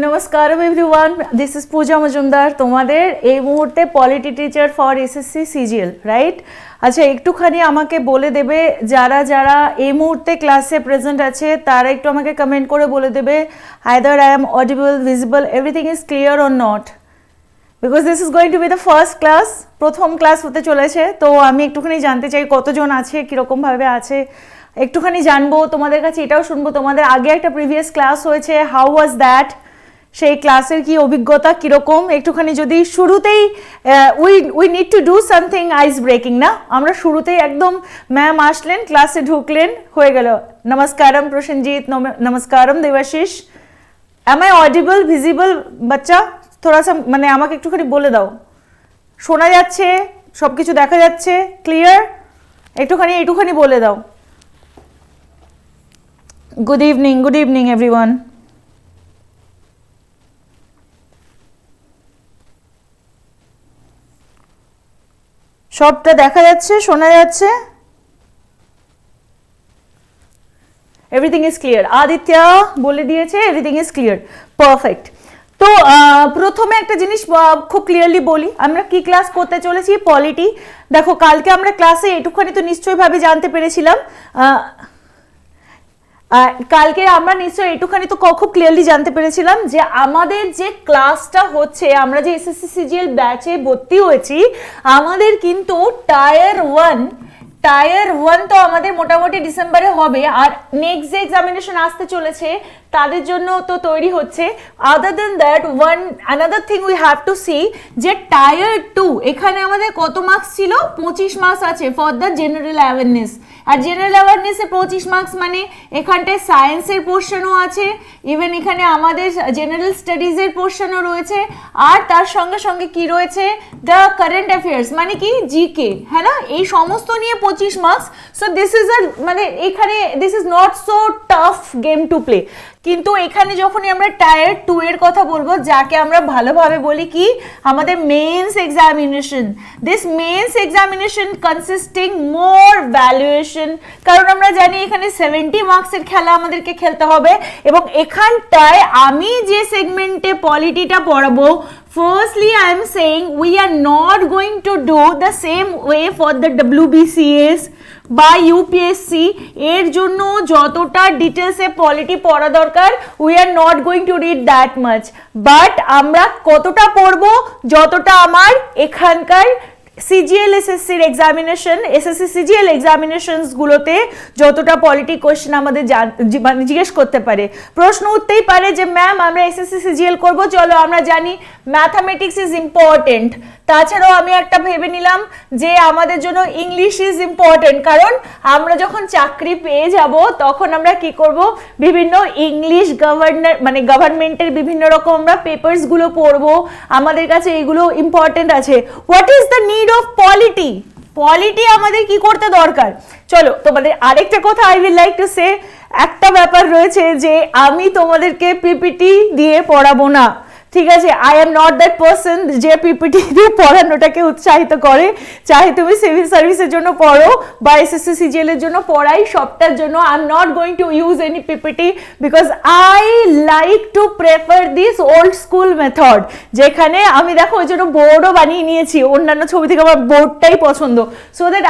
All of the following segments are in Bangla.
Namaskaram everyone, this is Pooja Majumdar. তোমাদের এই মুহূর্তে polity teacher for SSC CGL right. আচ্ছা একটুখানি আমাকে বলে দেবে যারা যারা এই মুহূর্তে ক্লাসে প্রেজেন্ট আছে তারা একটু আমাকে কমেন্ট করে বলে দেবে either I am audible, visible, everything is clear or not, because this is going to B the first class, প্রথম ক্লাস হতে চলেছে। তো আমি একটুখানি জানতে চাই কতজন আছে, কীরকমভাবে আছে একটুখানি জানবো, তোমাদের কাছে এটাও শুনবো তোমাদের আগে একটা প্রিভিয়াস ক্লাস হয়েছে, হাউ ওয়াজ দ্যাট, সেই ক্লাসের কি অভিজ্ঞতা কীরকম একটুখানি যদি শুরুতেই we need to do something ice breaking না, আমরা শুরুতেই একদম ম্যাম আসলেন ক্লাসে ঢুকলেন হয়ে গেল নমস্কারম প্রসেনজিৎ, নমস্কারম Debashis, am I audible, visible বাচ্চা? থোড়া সা মানে আমাকে একটুখানি বলে দাও, শোনা যাচ্ছে, সব কিছু দেখা যাচ্ছে, ক্লিয়ার? একটুখানি বলে দাও। Good evening everyone. সবটা দেখা যাচ্ছে, শোনা যাচ্ছে, এভরিথিং ইজ ক্লিয়ার। আদিত্যা বলে দিয়েছে এভরিথিং ইজ ক্লিয়ার, পারফেক্ট। তো প্রথমে একটা জিনিস খুব ক্লিয়ারলি বলি, আমরা কি ক্লাস করতে চলেছি, পলিটি। দেখো কালকে আমরা ক্লাসে এটুখানি তো নিশ্চয়ইভাবে জানতে পেরেছিলাম, কালকে আমরা নিশ্চয়ই একটুখানি তো খুব ক্লিয়ারলি জানতে পেরেছিলাম যে আমাদের যে ক্লাসটা হচ্ছে, আমরা যে এসএসসি সিজিএল ব্যাচে ভর্তি হয়েছি, আমাদের কিন্তু টায়ার ওয়ান তো আমাদের মোটামুটি ডিসেম্বরে হবে, আর নেক্সট যে এক্সামিনেশন আসতে চলেছে তাদের জন্য তো তৈরি হচ্ছে। Other than that another thing we have to see যে টায়ার 2 এখানে আমাদের কত মার্কস ছিল, 25 মার্কস আছে ফর দ্য জেনারেল অ্যাওয়ারনেস। আর জেনারেল অ্যাওয়ারনেসে 25 মার্কস মানে এখানটায় সায়েন্সের পোর্শনও আছে, ইভেন এখানে আমাদের জেনারেল স্টাডিজের পোর্শনও রয়েছে, আর তার সঙ্গে সঙ্গে কি রয়েছে, দ্য কারেন্ট অ্যাফেয়ার্স মানে কি জিকে, হ্যাঁ না, এই সমস্ত নিয়ে 25 মার্কস। সো দিস ইজ মানে এখানে this is not so tough game to play. কিন্তু এখানে যখনই আমরা টায়ার 2 এর কথা বলবো, যাকে আমরা ভালোভাবে বলি কি আমাদের mains examination, this mains examination consisting more valuation, কারণ আমরা জানি এখানে 70 মার্কসের খেলা আমাদেরকে খেলতে হবে, এবং এখানটায় আমি যে সেগমেন্টে পলিটিটা পড়াবো, firstly I am saying we are not going to do the same way for the WBCS বা ইউপিএসসি, এর জন্য যতটা ডিটেলসে পলিটি পড়া দরকার we are not going to read that much, but আমরা কতটা পড়বো যতটা আমার এখানকার সিজিএল এসএসসির এক্সামিনেশন, এসএসসি সিজিএল এক্সামিনেশনস গুলোতে যতটা পলিটি কোয়েশ্চেন আমাদের মানে জিজ্ঞেস করতে পারে, প্রশ্ন উঠতেই পারে যে ম্যাম আমরা এসএসসি সিজিএল করব, চলো আমরা জানি ম্যাথামেটিক্স ইজ ইম্পর্টেন্ট, তাছাড়াও আমি একটা ভেবে নিলাম যে আমাদের জন্য ইংলিশ ইজ ইম্পর্টেন্ট, কারণ আমরা যখন চাকরি পেয়ে যাব তখন আমরা কি করব, বিভিন্ন ইংলিশ গভর্নমেন্টের বিভিন্ন রকম আমরা পেপারসগুলো পড়বো, আমাদের কাছে এগুলো ইম্পর্টেন্ট আছে। What is the need of cruelty আমাদের কি করতে দরকার? চলো তোমাদের আরেকটা কথা I will like to say, একটা ব্যাপার রয়েছে যে আমি তোমাদেরকে পিপিটি দিয়ে পড়াবো না, ঠিক আছে? I am not that person যে পিপিটি দিয়ে পড়ানোটাকে উৎসাহিত করে, চাহে তুমি সিভিল সার্ভিসের জন্য পড়ো বা এসএসসি সিজিএল এর জন্য পড়াই, সবটার জন্য I am not going to use any PPT, because I like to prefer this old school method, যেখানে আমি দেখো ওই জন্য বোর্ডও বানিয়ে নিয়েছি, অন্যান্য ছবি থেকে আমার বোর্ডটাই পছন্দ, so that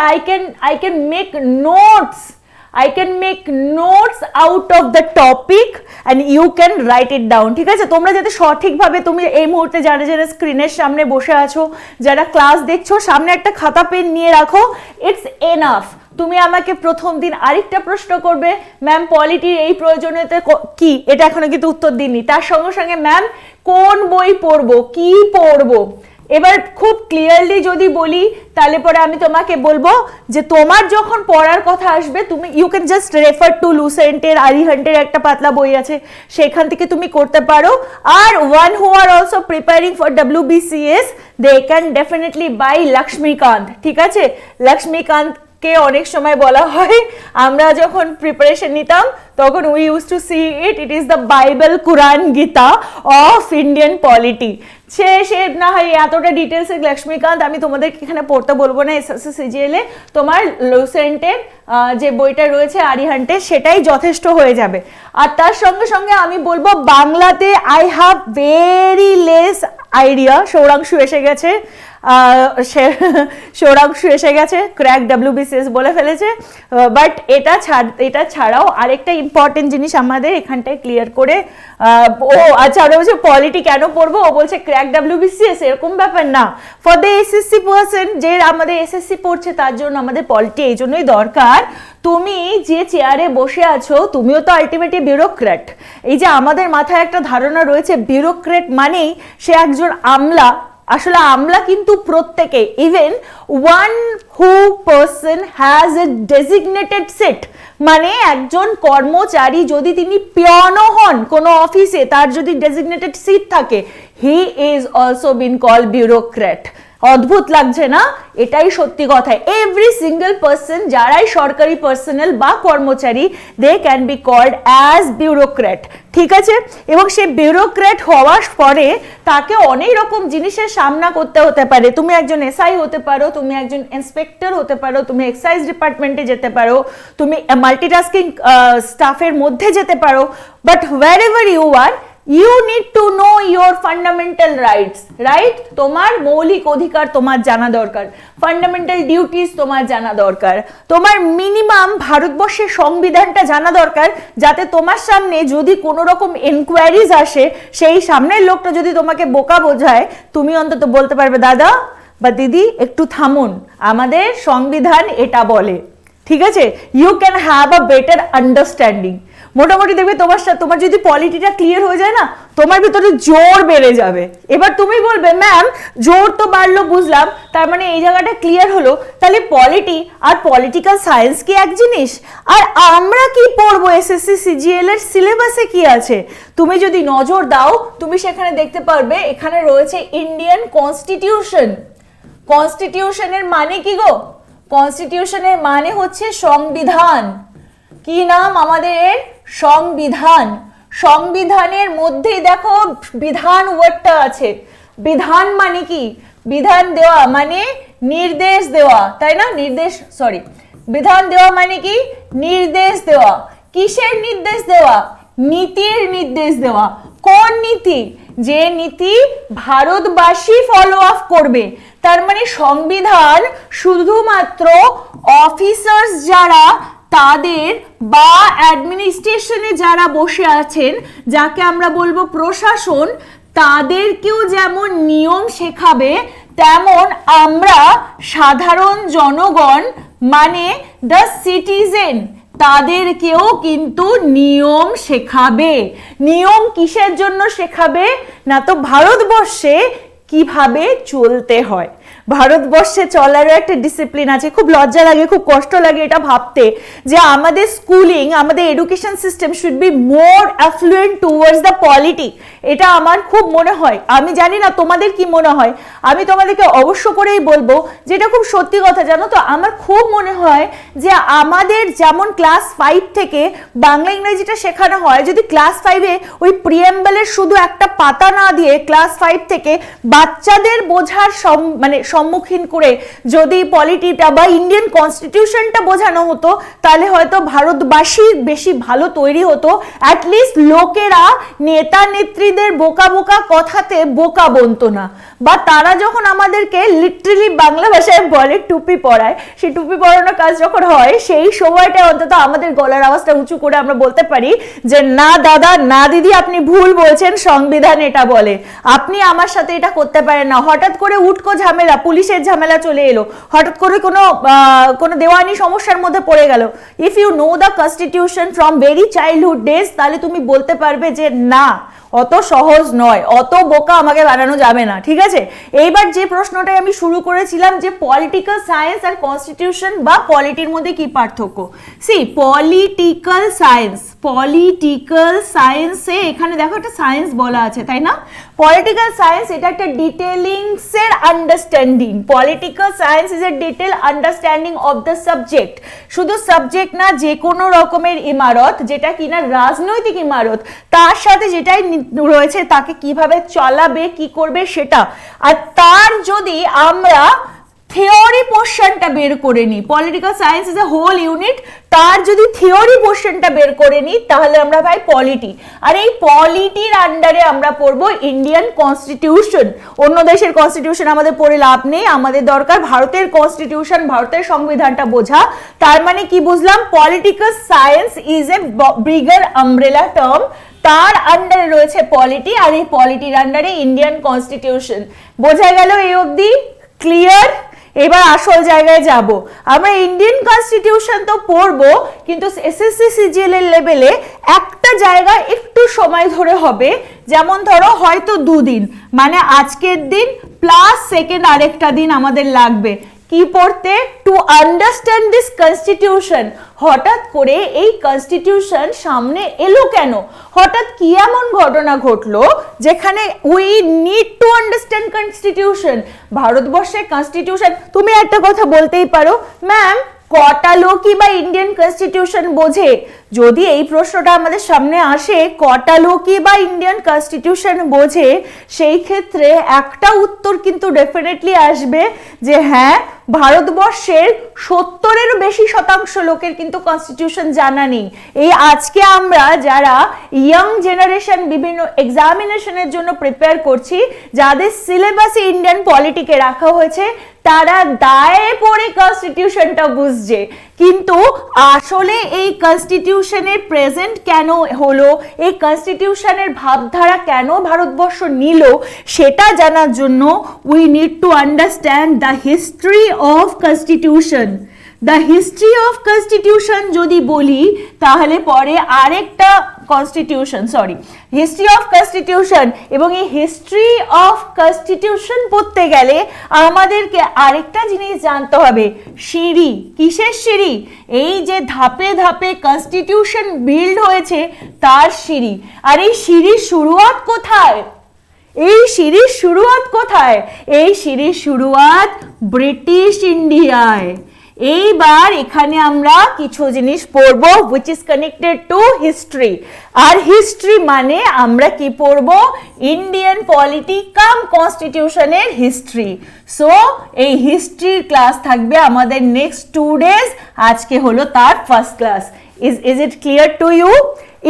I can make notes out of the topic and you can write it down, ঠিক আছে? তোমরা যাতে সঠিকভাবে, তুমি এই মুহূর্তে যারা যারা স্ক্রিনের সামনে বসে আছো, যারা ক্লাস দেখছো, সামনে একটা খাতা পেন নিয়ে রাখো, ইটস এনাফ। তুমি আমাকে প্রথম দিন আরেকটা প্রশ্ন করবে, ম্যাম পলিটির এই প্রয়োজনীয়তা কি, এটা এখনো কিন্তু উত্তর দিইনি, তার সঙ্গে সঙ্গে ম্যাম কোন বই পড়বো, কি পড়বো। এবার খুব ক্লিয়ারলি যদি বলি তাহলে পরে আমি তোমাকে বলবো যে তোমার যখন পড়ার কথা আসবে, তুমি you can just refer to লুসেন্টের, আরিহান্টের একটা পাতলা বই আছে, সেখান থেকে তুমি করতে পারো। আর one who are also preparing for WBCS, they can definitely buy Lakshmikanth, ঠিক আছে? লক্ষ্মীকান্ত কে অনেক সময় বলা হয়, আমরা যখন প্রিপারেশন নিতাম তখন we use to see it is the Bible, Quran, Gita of Indian polity. সে না হয় এতটা ডিটেলসে লক্ষ্মীকান্ত আমি তোমাদেরকে এখানে পড়তে বলবো না। এসএসসি সিজিএল এ তোমার লুসেন্টের যে বইটা রয়েছে আরিহান্টের সেটাই যথেষ্ট হয়ে যাবে। আর তার সঙ্গে সঙ্গে আমি বলবো বাংলাতে I have very less idea. Saurangshu এসে গেছে, সৌরাংশু এসে গেছে, ক্র্যাক WBCS বলে ফেলেছে। বাট এটা ছাড়াও আরেকটা ইম্পর্টেন্ট জিনিস আমাদের এখানটায় ক্লিয়ার করে, ও আচ্ছা ওরা বলছে পলিটি কেন পড়বো, ও বলছে ক্র্যাক WBCS, এরকম ব্যাপার না। ফর দ্য এসএসসি পার্সন, যে আমাদের এসএসসি পড়ছে তার জন্য আমাদের পলিটি এই জন্যই দরকার। তুমি যে চেয়ারে বসে আছো তুমিও তো আলটিমেটলি ব্যুরোক্র্যাট। এই যে আমাদের মাথায় একটা ধারণা রয়েছে ব্যুরোক্র্যাট মানেই সে একজন আমলা, আসলে আমলা কিন্তু প্রত্যেকে, even one who person has a designated seat, মানে একজন কর্মচারী যদি তিনি পিয়নও হন কোনো অফিসে, তার যদি ডেজিগনেটেড সিট থাকে, he is also been called bureaucrat. অদ্ভুত লাগছে না? এটাই সত্যি কথা। এভরি সিঙ্গেল পার্সন যারাই সরকারি পার্সোনাল বা কর্মচারী, they can be called as bureaucrat, ঠিক আছে? এবং সে ব্যুরোক্র্যাট হওয়ার পরে তাকে অনেক রকম জিনিসের সামনা করতে হতে পারে। তুমি একজন এসআই হতে পারো, তুমি একজন ইন্সপেক্টর হতে পারো, তুমি এক্সাইজ ডিপার্টমেন্টে যেতে পারো, তুমি মাল্টিটাস্কিং স্টাফের মধ্যে যেতে পারো। But wherever you are, you need to know your fundamental rights, right? তোমার মৌলিক অধিকার তোমার জানা দরকার, ফান্ডামেন্টাল ডিউটিস তোমার জানা দরকার, তোমার মিনিমাম ভারতবর্ষের সংবিধানটা জানা দরকার, যাতে তোমার সামনে যদি কোনো রকম এনকোয়ারিজ আসে, সেই সামনের লোকটা যদি তোমাকে বোকা বোঝায়, তুমি অন্তত বলতে পারবে দাদা বা দিদি একটু থামুন, আমাদের সংবিধান এটা বলে, ঠিক আছে? You can have a better understanding. মোটামুটি দেখবে তোমার যদি পলিটিটা ক্লিয়ার হয়ে যায় না, তোমার ভিতরে জোর বেড়ে যাবে। এবার তুমি বলবে ম্যাম জোর তো বাড়লো বুঝলাম, তার মানে এই জায়গাটা ক্লিয়ার হলো, তাহলে পলিটি আর পলিটিক্যাল সায়েন্স কি এক জিনিস? আর আমরা কি পড়বো এসএসসি সিজিএল এর সিলেবাসে কি আছে? তুমি যদি নজর দাও তুমি সেখানে দেখতে পারবে এখানে রয়েছে ইন্ডিয়ান কনস্টিটিউশন। কনস্টিটিউশনের মানে কি গো? কনস্টিটিউশনের মানে হচ্ছে সংবিধান। কি নাম আমাদের? সংবিধান। সংবিধানের মধ্যেই দেখো বিধান ওয়ার্ডটা আছে। বিধান মানে কি? বিধান দেওয়া মানে নির্দেশ দেওয়া, তাই না? বিধান দেওয়া মানে কি? নির্দেশ দেওয়া। কিসের নির্দেশ দেওয়া? নীতির নির্দেশ দেওয়া। কোন নীতি? যে নীতি ভারতবাসী ফলো আপ করবে। তার মানে সংবিধান শুধুমাত্র অফিসার্স যারা তাদের বা অ্যাডমিনিস্ট্রেশনে যারা বসে আছেন, যাকে আমরা বলবো প্রশাসন, তাদেরকেও যেমন নিয়ম শেখাবে, তেমন আমরা সাধারণ জনগণ মানে দ্য সিটিজেন, তাদেরকেও কিন্তু নিয়ম শেখাবে। নিয়ম কিসের জন্য শেখাবে? না তো ভারতবর্ষে কিভাবে চলতে হয়। ভারতবর্ষে চলারও একটা ডিসিপ্লিন আছে। খুব লজ্জা লাগে, খুব কষ্ট লাগে এটা ভাবতে যে আমাদের স্কুলিং, আমাদের education system should be more effluent towards the polity. এটা আমার খুব মনে হয়। আমি জানি না তোমাদের কি মনে হয়, আমি তোমাদেরকে অবশ্য করেই বলবো যেটা খুব সত্যি কথা। জানো তো, আমার খুব মনে হয় যে আমাদের যেমন ক্লাস 5 থেকে বাংলা ইংরেজিটা শেখানো হয়, যদি ক্লাস 5-এ ওই প্রিয়াম্বলের শুধু একটা পাতা না দিয়ে ক্লাস 5 থেকে বাচ্চাদের বোঝার সম্মুখীন করে যদি পলিটিটা বা ইন্ডিয়ান কনস্টিটিউশনটা বোঝানো হতো, তাহলে হয়তো ভারতবাসী বেশি ভালো তৈরি হতো। অ্যাটলিস্ট লোকেরা নেতা নেত্রীদের বোকা বোকা কথাতে বোকা বনতো না। বা তারা যখন আমাদেরকে লিটারালি বাংলা ভাষায় বলে টুপি পরায়, সেই টুপি পরানোর কাজ যখন হয়, সেই সময়টা অন্তত আমাদের গলার আওয়াজটা উঁচু করে আমরা বলতে পারি যে না দাদা না দিদি আপনি ভুল বলছেন, সংবিধান এটা বলে, আপনি আমার সাথে এটা করতে পারেন না। হঠাৎ করে উটকো ঝামেলা, পুলিশের ঝামেলা চলে এলো, হঠাৎ করে কোনো দেওয়ানি সমস্যার মধ্যে পড়ে গেল। If you know the constitution from very childhood days, তাহলে তুমি বলতে পারবে যে না অত সহজ নয়, অত বোকা আমাকে বানানো যাবে না, ঠিক আছে? এইবার যে প্রশ্নটাই আমি শুরু করেছিলাম যে পলিটিক্যাল সায়েন্স আর কনস্টিটিউশন বা পলিটির মধ্যে কি পার্থক্য? সি পলিটিক্যাল সায়েন্স পলিটিক্যাল সায়েন্সে এখানে দেখো একটা সায়েন্স বলা আছে, তাই না? পলিটিক্যাল সায়েন্স এটা একটা ডিটেলিংস এর understanding. Political science is A detail understanding of the subject. শুধু সাবজেক্ট না, যে কোনো রকমের ইমারত যেটা কিনা রাজনৈতিক ইমারত, তার সাথে যেটাই রয়েছে তাকে কিভাবে চালাবে, কি করবে সেটা। আর তার যদি আমরা থিওরি পোর্শনটা বের করে নিই, political science is a whole unit, তার যদি থিওরি পোর্শনটা বের করে নিই তাহলে আমরা পাই পলিটি। আর এই পলিটির আন্ডারে আমরা পড়বো ইন্ডিয়ান কনস্টিটিউশন। অন্য দেশের কনস্টিটিউশন আমাদের পড়ে লাভ নেই, আমাদের দরকার ভারতের কনস্টিটিউশন, ভারতের সংবিধানটা বোঝা। তার মানে কি বুঝলাম? Political science is A bigger umbrella term, তার আন্ডারে রয়েছে পলিটি, আর এই পলিটির আন্ডারে ইন্ডিয়ান কনস্টিটিউশন। বোঝা গেল এই অবধি? ক্লিয়ার? এবার আসল জায়গায় যাব। আমরা ইন্ডিয়ান কনস্টিটিউশন তো পড়বো, কিন্তু এসএসসি সিজিএল এর লেভেলে একটা জায়গা একটু সময় ধরে হবে, যেমন ধরো হয়তো 2 দিন, মানে আজকের দিন প্লাস সেকেন্ড আরেকটা দিন আমাদের লাগবে কি পড়তে? To understand this constitution. হঠাৎ করে এই কনস্টিটিউশন সামনে এলো কেন? হঠাৎ কি এমন ঘটনা ঘটলো যেখানে we need to understand constitution? ভারতবর্ষের কনস্টিটিউশন, তুমি একটা কথা বলতেই পারো, ম্যাম কটা লোকই বা ইন্ডিয়ান কনস্টিটিউশন বোঝে? যদি এই প্রশ্নটা আমাদের সামনে আসে, কটা লোকই বা ইন্ডিয়ান কনস্টিটিউশন বোঝে, সেই ক্ষেত্রে একটা উত্তর কিন্তু ডেফিনেটলি আসবে যে হ্যাঁ, ভারতবর্ষের 70-এরও বেশি শতাংশ লোকের কিন্তু কনস্টিটিউশন জানা নেই। এই আজকে আমরা যারা ইয়াং জেনারেশন বিভিন্ন এক্সামিনেশনের জন্য প্রিপেয়ার করছি, যাদের সিলেবাসে ইন্ডিয়ান পলিটিকে রাখা হয়েছে, তারা দায়ে পড়ে কনস্টিটিউশনটা বুঝছে, কিন্তু আসলে এই কনস্টিটিউশনের প্রেজেন্ট কেন হলো, এই কনস্টিটিউশনের ভাবধারা কেন ভারতবর্ষ নিল, সেটা জানার জন্য we need to understand the history of constitution. The history of constitution যদি বলি তাহলে পরে আরেকটা কনস্টিটিউশন, হিস্ট্রি অফ কনস্টিটিউশন, এবং এই হিস্ট্রি অফ কনস্টিটিউশন পড়তে গেলে আমাদেরকে আরেকটা জিনিস জানতে হবে, সিঁড়ি। কিসের সিঁড়ি? এই যে ধাপে ধাপে কনস্টিটিউশন বিল্ড হয়েছে তার সিঁড়ি। আর এই সিঁড়ির শুরুয়াত কোথায়? এই সিঁড়ির শুরুয়াত কোথায়? এই সিঁড়ির শুরুয়াত ব্রিটিশ ইন্ডিয়ায়। এইবার এখানে আমরা কিছু জিনিস পড়বো which is connected to history। আর হিস্ট্রি মানে আমরা কি পড়বো? ইন্ডিয়ান পলিটি কাম কনস্টিটিউশনের হিস্ট্রি। সো এই হিস্ট্রির ক্লাস থাকবে আমাদের নেক্সট 2 days। আজকে হলো তার first class. Is it clear to you?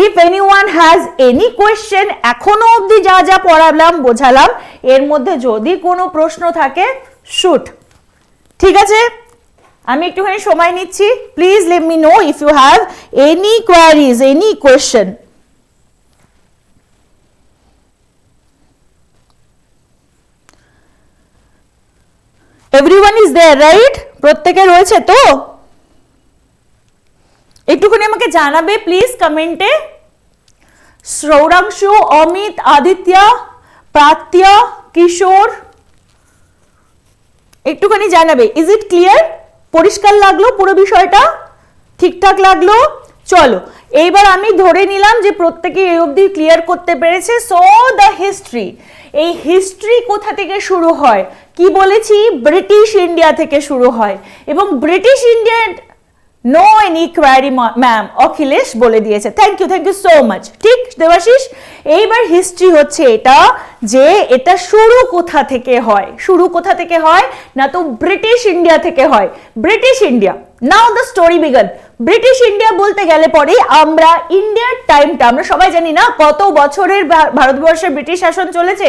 If anyone has any question, এখনো অবধি যা যা পড়ালাম বোঝালাম, এর মধ্যে যদি কোনো প্রশ্ন থাকে শুট। ঠিক আছে, আমি একটুখানি সময় নিচ্ছি, please let me know if you have any queries, any question. Everyone is there, right? প্রত্যেকে রয়েছে তো? একটুখানি আমাকে জানাবে প্লিজ কমেন্টে। সৌরাংশু, অমিত, আদিত্য, প্রাত্য, কিশোর, একটুখানি জানাবে। Is it clear? পরিষ্কার লাগলো পুরো বিষয়টা? ঠিকঠাক লাগলো? চলো এইবার আমি ধরে নিলাম যে প্রত্যেকে এই অবধি ক্লিয়ার করতে পেরেছে। সো দ্য হিস্ট্রি, এই হিস্ট্রি কোথা থেকে শুরু হয়? কি বলেছি? ব্রিটিশ ইন্ডিয়া থেকে শুরু হয়। এবং British Indian no any query ma'am, Akhilesh বলে দিয়েছে। Thank you so much. ঠিক দেবাশিস, এইবার হিস্ট্রি হচ্ছে এটা যে এটা শুরু কোথা থেকে হয়? শুরু কোথা থেকে হয় না তো ব্রিটিশ ইন্ডিয়া থেকে হয়। British India, now the story began. British India বলতে গেলে পরে আমরা ইন্ডিয়ার টাইমটা আমরা সবাই জানি না কত বছরের ভারতবর্ষে ব্রিটিশ শাসন চলেছে।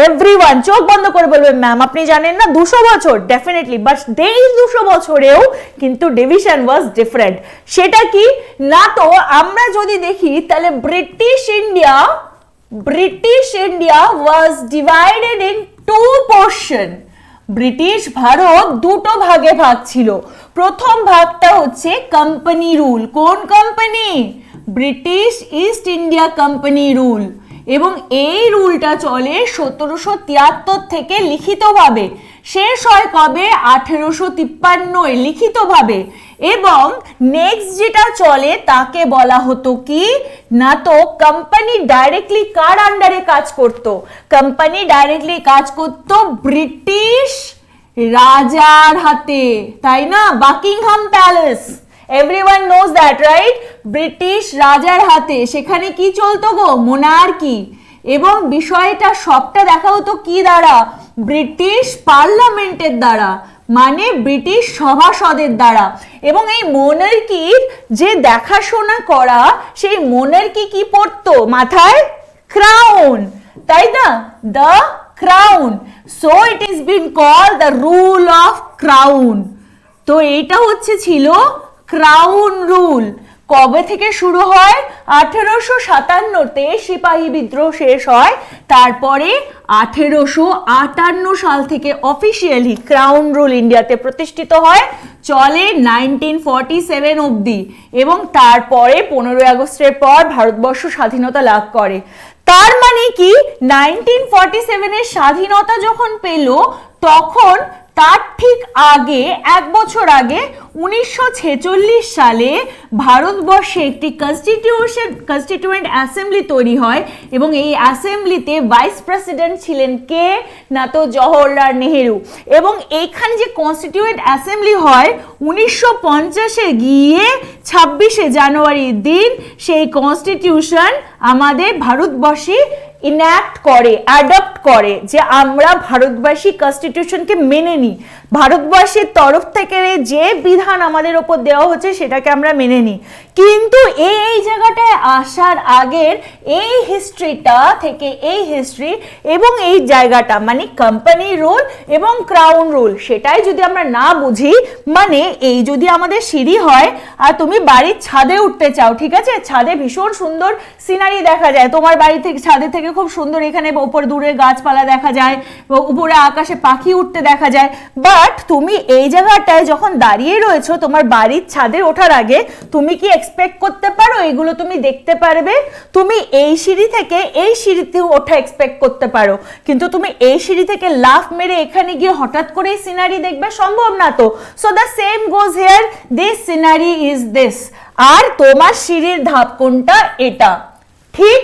এভরিওয়ান চোখ বন্ধ করে বলবে ম্যাম আপনি জানেন না 200 বছর। ডেফিনেটলি, বাট এই 200 বছরেও কিন্তু ডিভিশন ওয়াজ ডিফারেন্ট। সেটা কি না তো আমরা যদি দেখি তাহলে British India was divided in 2 portion. British Bharat দুটো ভাগে ভাগ ছিল। প্রথম ভাগটা হচ্ছে কোম্পানি রুল। কোন company? British East India company rule. এবং এই রুলটা চলে 1773 থেকে লিখিতভাবে, শেষ হয় কবে 1853 লিখিতভাবে। এবং নেক্সট যেটা চলে তাকে বলা হতো কি না, তো কোম্পানি ডাইরেক্টলি কার আন্ডারে কাজ করত? কোম্পানি ডাইরেক্টলি কাজ করত ব্রিটিশ রাজার হাতে, তাই না? Buckingham palace, everyone knows that, right? British রাজার হাতে। সেখানে কি চলতো গো? মোনার্কি। এবং বিষয়টা সবটা দেখা হতো কি দ্বারা? ব্রিটিশ পার্লামেন্টের দ্বারা, মানে ব্রিটিশ সভাসদের দ্বারা। এবং এই মোনার্কির যে দেখাশোনা করা, সেই মোনার্কি কি পড়তো মাথায়? ক্রাউন, তাই না? The crown. So it is been called the rule of crown. তো এইটা হচ্ছে ছিল ক্রাউন রুল। কবে থেকে শুরু হয়? 1857-তে সিপাহী বিদ্রোহ শেষ হয়, তারপরে 1858 সাল থেকে অফিসিয়ালি ক্রাউন রুল ইন্ডিয়াতে প্রতিষ্ঠিত হয়, চলে 1947 অবধি। এবং তারপরে 15 আগস্টের পর ভারতবর্ষ স্বাধীনতা লাভ করে। তার মানে কি 1947-এর স্বাধীনতা যখন পেল, তখন তার ঠিক আগে, এক বছর আগে 1946 সালে ভারতবর্ষে একটি কনস্টিটিউয়েন্ট অ্যাসেম্বলি তৈরি হয়। এবং এই অ্যাসেম্বলিতে ভাইস প্রেসিডেন্ট ছিলেন কে না, তো জওহরলাল নেহেরু। এবং এইখানে যে কনস্টিটিউয়েন্ট অ্যাসেম্বলি হয় 1950-এ গিয়ে 26শে জানুয়ারির দিন সেই কনস্টিটিউশন আমাদের ভারতবর্ষে ইনঅ্যাক্ট করে, অ্যাডপ্ট করে, যে আমরা ভারতবাসী কনস্টিটিউশনকে মেনে নিই। ভারতবর্ষের তরফ থেকে যে বিধান আমাদের ওপর দেওয়া হচ্ছে সেটাকে আমরা মেনে নিই। কিন্তু এই জায়গাটায় আসার আগের এই হিস্ট্রিটা থেকে, এই হিস্ট্রি এবং এই জায়গাটা মানে কোম্পানি রুল এবং ক্রাউন রুল, সেটাই যদি আমরা না বুঝি, মানে এই যদি আমাদের সিঁড়ি হয় আর তুমি বাড়ির ছাদে উঠতে চাও, ঠিক আছে, ছাদে ভীষণ সুন্দর সিনারি দেখা যায়, তোমার বাড়ি থেকে ছাদে থেকে খুব সুন্দর, এখানে উপর দূরে গাছপালা দেখা যায়, উপরে আকাশে পাখি উঠতে দেখা যায়। বাট তুমি এই জায়গাটায় যখন দাঁড়িয়ে রয়েছো তোমার বাড়ির ছাদে ওঠার আগে, তুমি কি এক্সপেক্ট করতে পারো এগুলো তুমি দেখতে পারবে? তুমি এই সিঁড়ি থেকে এই সিঁড়িতে ওঠা এক্সপেক্ট করতে পারো, কিন্তু তুমি এই সিঁড়ি থেকে লাফ মেরে এখানে গিয়ে হঠাৎ করে সিনারি দেখবে, সম্ভব না তো। So the same goes here, this scenery is this, আর তোমার সিঁড়ির ধাপ কোনটা? এটা, ঠিক?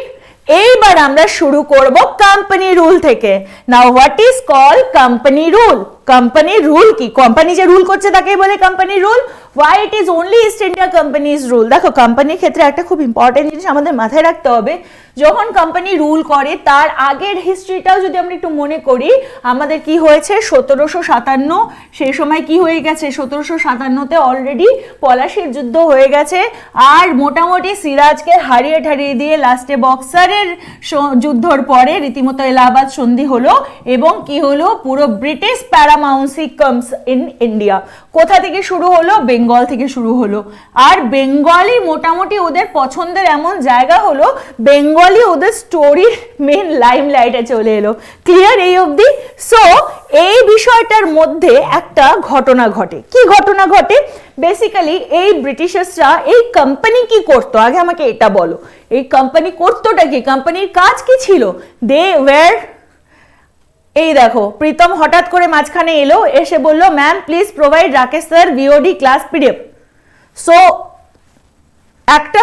এইবার আমরা শুরু করব কোম্পানি রুল থেকে। Now what is called company rule? Company rule কি? কোম্পানি যে রুল করছে তাকেই বলে company rule. Why it is only East India Company's rule? দেখো, কোম্পানির ক্ষেত্রে একটা খুব ইম্পর্টেন্ট জিনিস আমাদের মাথায় রাখতে হবে, যখন কোম্পানি রুল করে তার আগের হিস্ট্রিটাও যদি আমরা একটু মনে করি, আমাদের কি হয়েছে 1757, সেই সময় কি হয়ে গেছে 1757-তে অলরেডি পলাশির যুদ্ধ হয়ে গেছে, আর মোটামুটি সিরাজকে হারিয়ে ঠারিয়ে দিয়ে লাস্টে বক্সারের যুদ্ধর পরে রীতিমতো এলাহাবাদ সন্ধি হলো। এবং কি হলো? পুরো ব্রিটিশ প্যারামাউন্সি কামস ইন ইন্ডিয়া। কোথা থেকে শুরু হলো? বেঙ্গল থেকে শুরু হলো। আর বেঙ্গলি মোটামুটি ওদের পছন্দের এমন জায়গা হলো, বেঙ্গলি ওদের স্টোরির মেন লাইমলাইটে চলে এলো। ক্লিয়ার এই অবধি? সো এই বিষয়টার মধ্যে একটা ঘটনা ঘটে। কি ঘটনা ঘটে? বেসিক্যালি এই ব্রিটিশার্সরা, এই কোম্পানি কি করতো আগে আমাকে এটা বলো, এই কোম্পানি করতোটা কি? কোম্পানির কাজ কি ছিল? দে ওয়্যার, এই দেখো প্রীতম হঠাৎ করে মাঝখানে এলো, এসে বলল ma'am please provide Rakesh sir VOD class PDF. So একটা,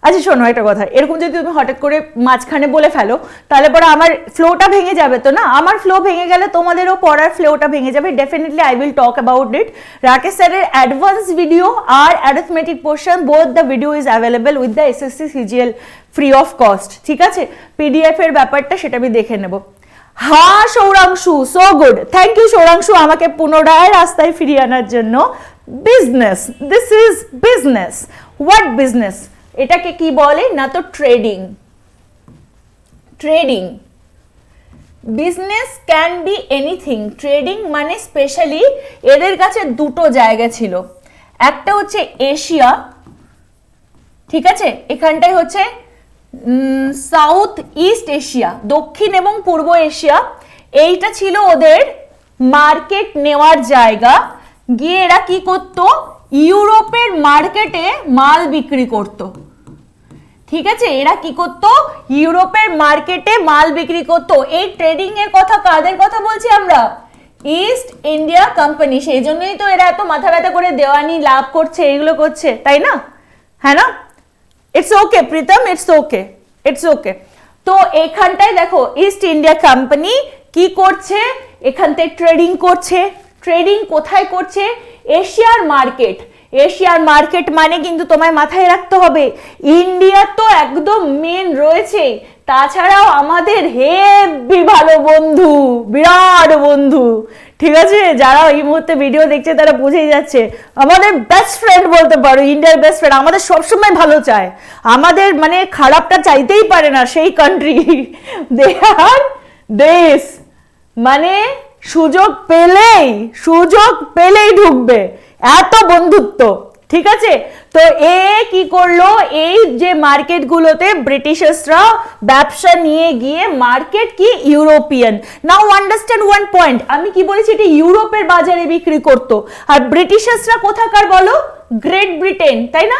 আচ্ছা শোনো একটা কথা, এরকম যদি তুমি হঠাৎ করে মাঝখানে বলে ফেলো তাহলে পরে আমার ফ্লোটা ভেঙে যাবে তো না? আমার ফ্লো ভেঙে গেলে তোমাদেরও পড়ার ফ্লোটা ভেঙে যাবে। Definitely I will talk about it. Rakesh স্যারের অ্যাডভান্স ভিডিও আর arithmetic portion, both the video is available with the SSC CGL free of cost, ঠিক আছে? পিডিএফ এর ব্যাপারটা সেটা আমি দেখে নেব। হ্যাঁ সৌরাংশু, সো গুড, থ্যাংক ইউ সৌরাংশু আমাকে পুনরায় রাস্তায় ফিরিয়ে আনার জন্য। Business, this is business. What business? এটাকে কি বলে না, তো trading. Trading, business can be anything. Trading মানে স্পেশালি এদের কাছে দুটো জায়গা ছিল, একটা হচ্ছে এশিয়া, ঠিক আছে, এখানটাই হচ্ছে সাউথ ইস্ট এশিয়া, দক্ষিণ এবং পূর্ব এশিয়া, এইটা ছিল ওদের মার্কেট নেওয়ার জায়গা। গিয়ে এরা কি করতো? ইউরোপের মার্কেটে মাল বিক্রি করত। ঠিক আছে, এরা কি করতো, ইউরোপের মার্কেটে মাল বিক্রি করতো। এই ট্রেডিং এর কথা কাদের কথা বলছি আমরা, ইস্ট ইন্ডিয়া কোম্পানি। সেই জন্যই তো এরা এত মাথা ব্যথা করে দেওয়ানি লাভ করছে, এগুলো করছে, তাই না? হ্যাঁ না? It's okay Pritam, it's okay, it's okay. তো এখানটায় দেখো ইস্ট ইন্ডিয়া কোম্পানি কি করছে, এখান থেকে ট্রেডিং করছে। ট্রেডিং কোথায় করছে, এশিয়ার মার্কেট। এশিয়ার মার্কেট মানে কিন্তু তোমায় মাথায় রাখতে হবে ইন্ডিয়া তো একদম মেন রয়েছে, তাছাড়াও আমাদের হেভি ভালো বন্ধু, বিরাট বন্ধু, ঠিক আছে? যারা এই মুহূর্তে ভিডিও দেখছে তারা বুঝেই যাচ্ছে, আমাদের বেস্ট ফ্রেন্ড বলতে পারো, ইন্ডিয়ার বেস্ট ফ্রেন্ড, আমাদের সবসময় ভালো চায়, আমাদের মানে খারাপটা চাইতেই পারে না, সেই কান্ট্রি দে আর দেশ, মানে সুযোগ পেলেই ঢুকবে, এত বন্ধুত্ব, ঠিক আছে? তো এ কি করলো, এই যে মার্কেটগুলোতে ব্রিটিশার্সরা ব্যবসা নিয়ে গিয়ে, মার্কেট কি ইউরোপিয়ান, নাও আন্ডারস্ট্যান্ড ওয়ান পয়েন্ট, আমি কি বলেছি, এটা ইউরোপের বাজারে বিক্রি করতো। আর ব্রিটিশার্সরা কোথাকার বলো, গ্রেট ব্রিটেন, তাই না?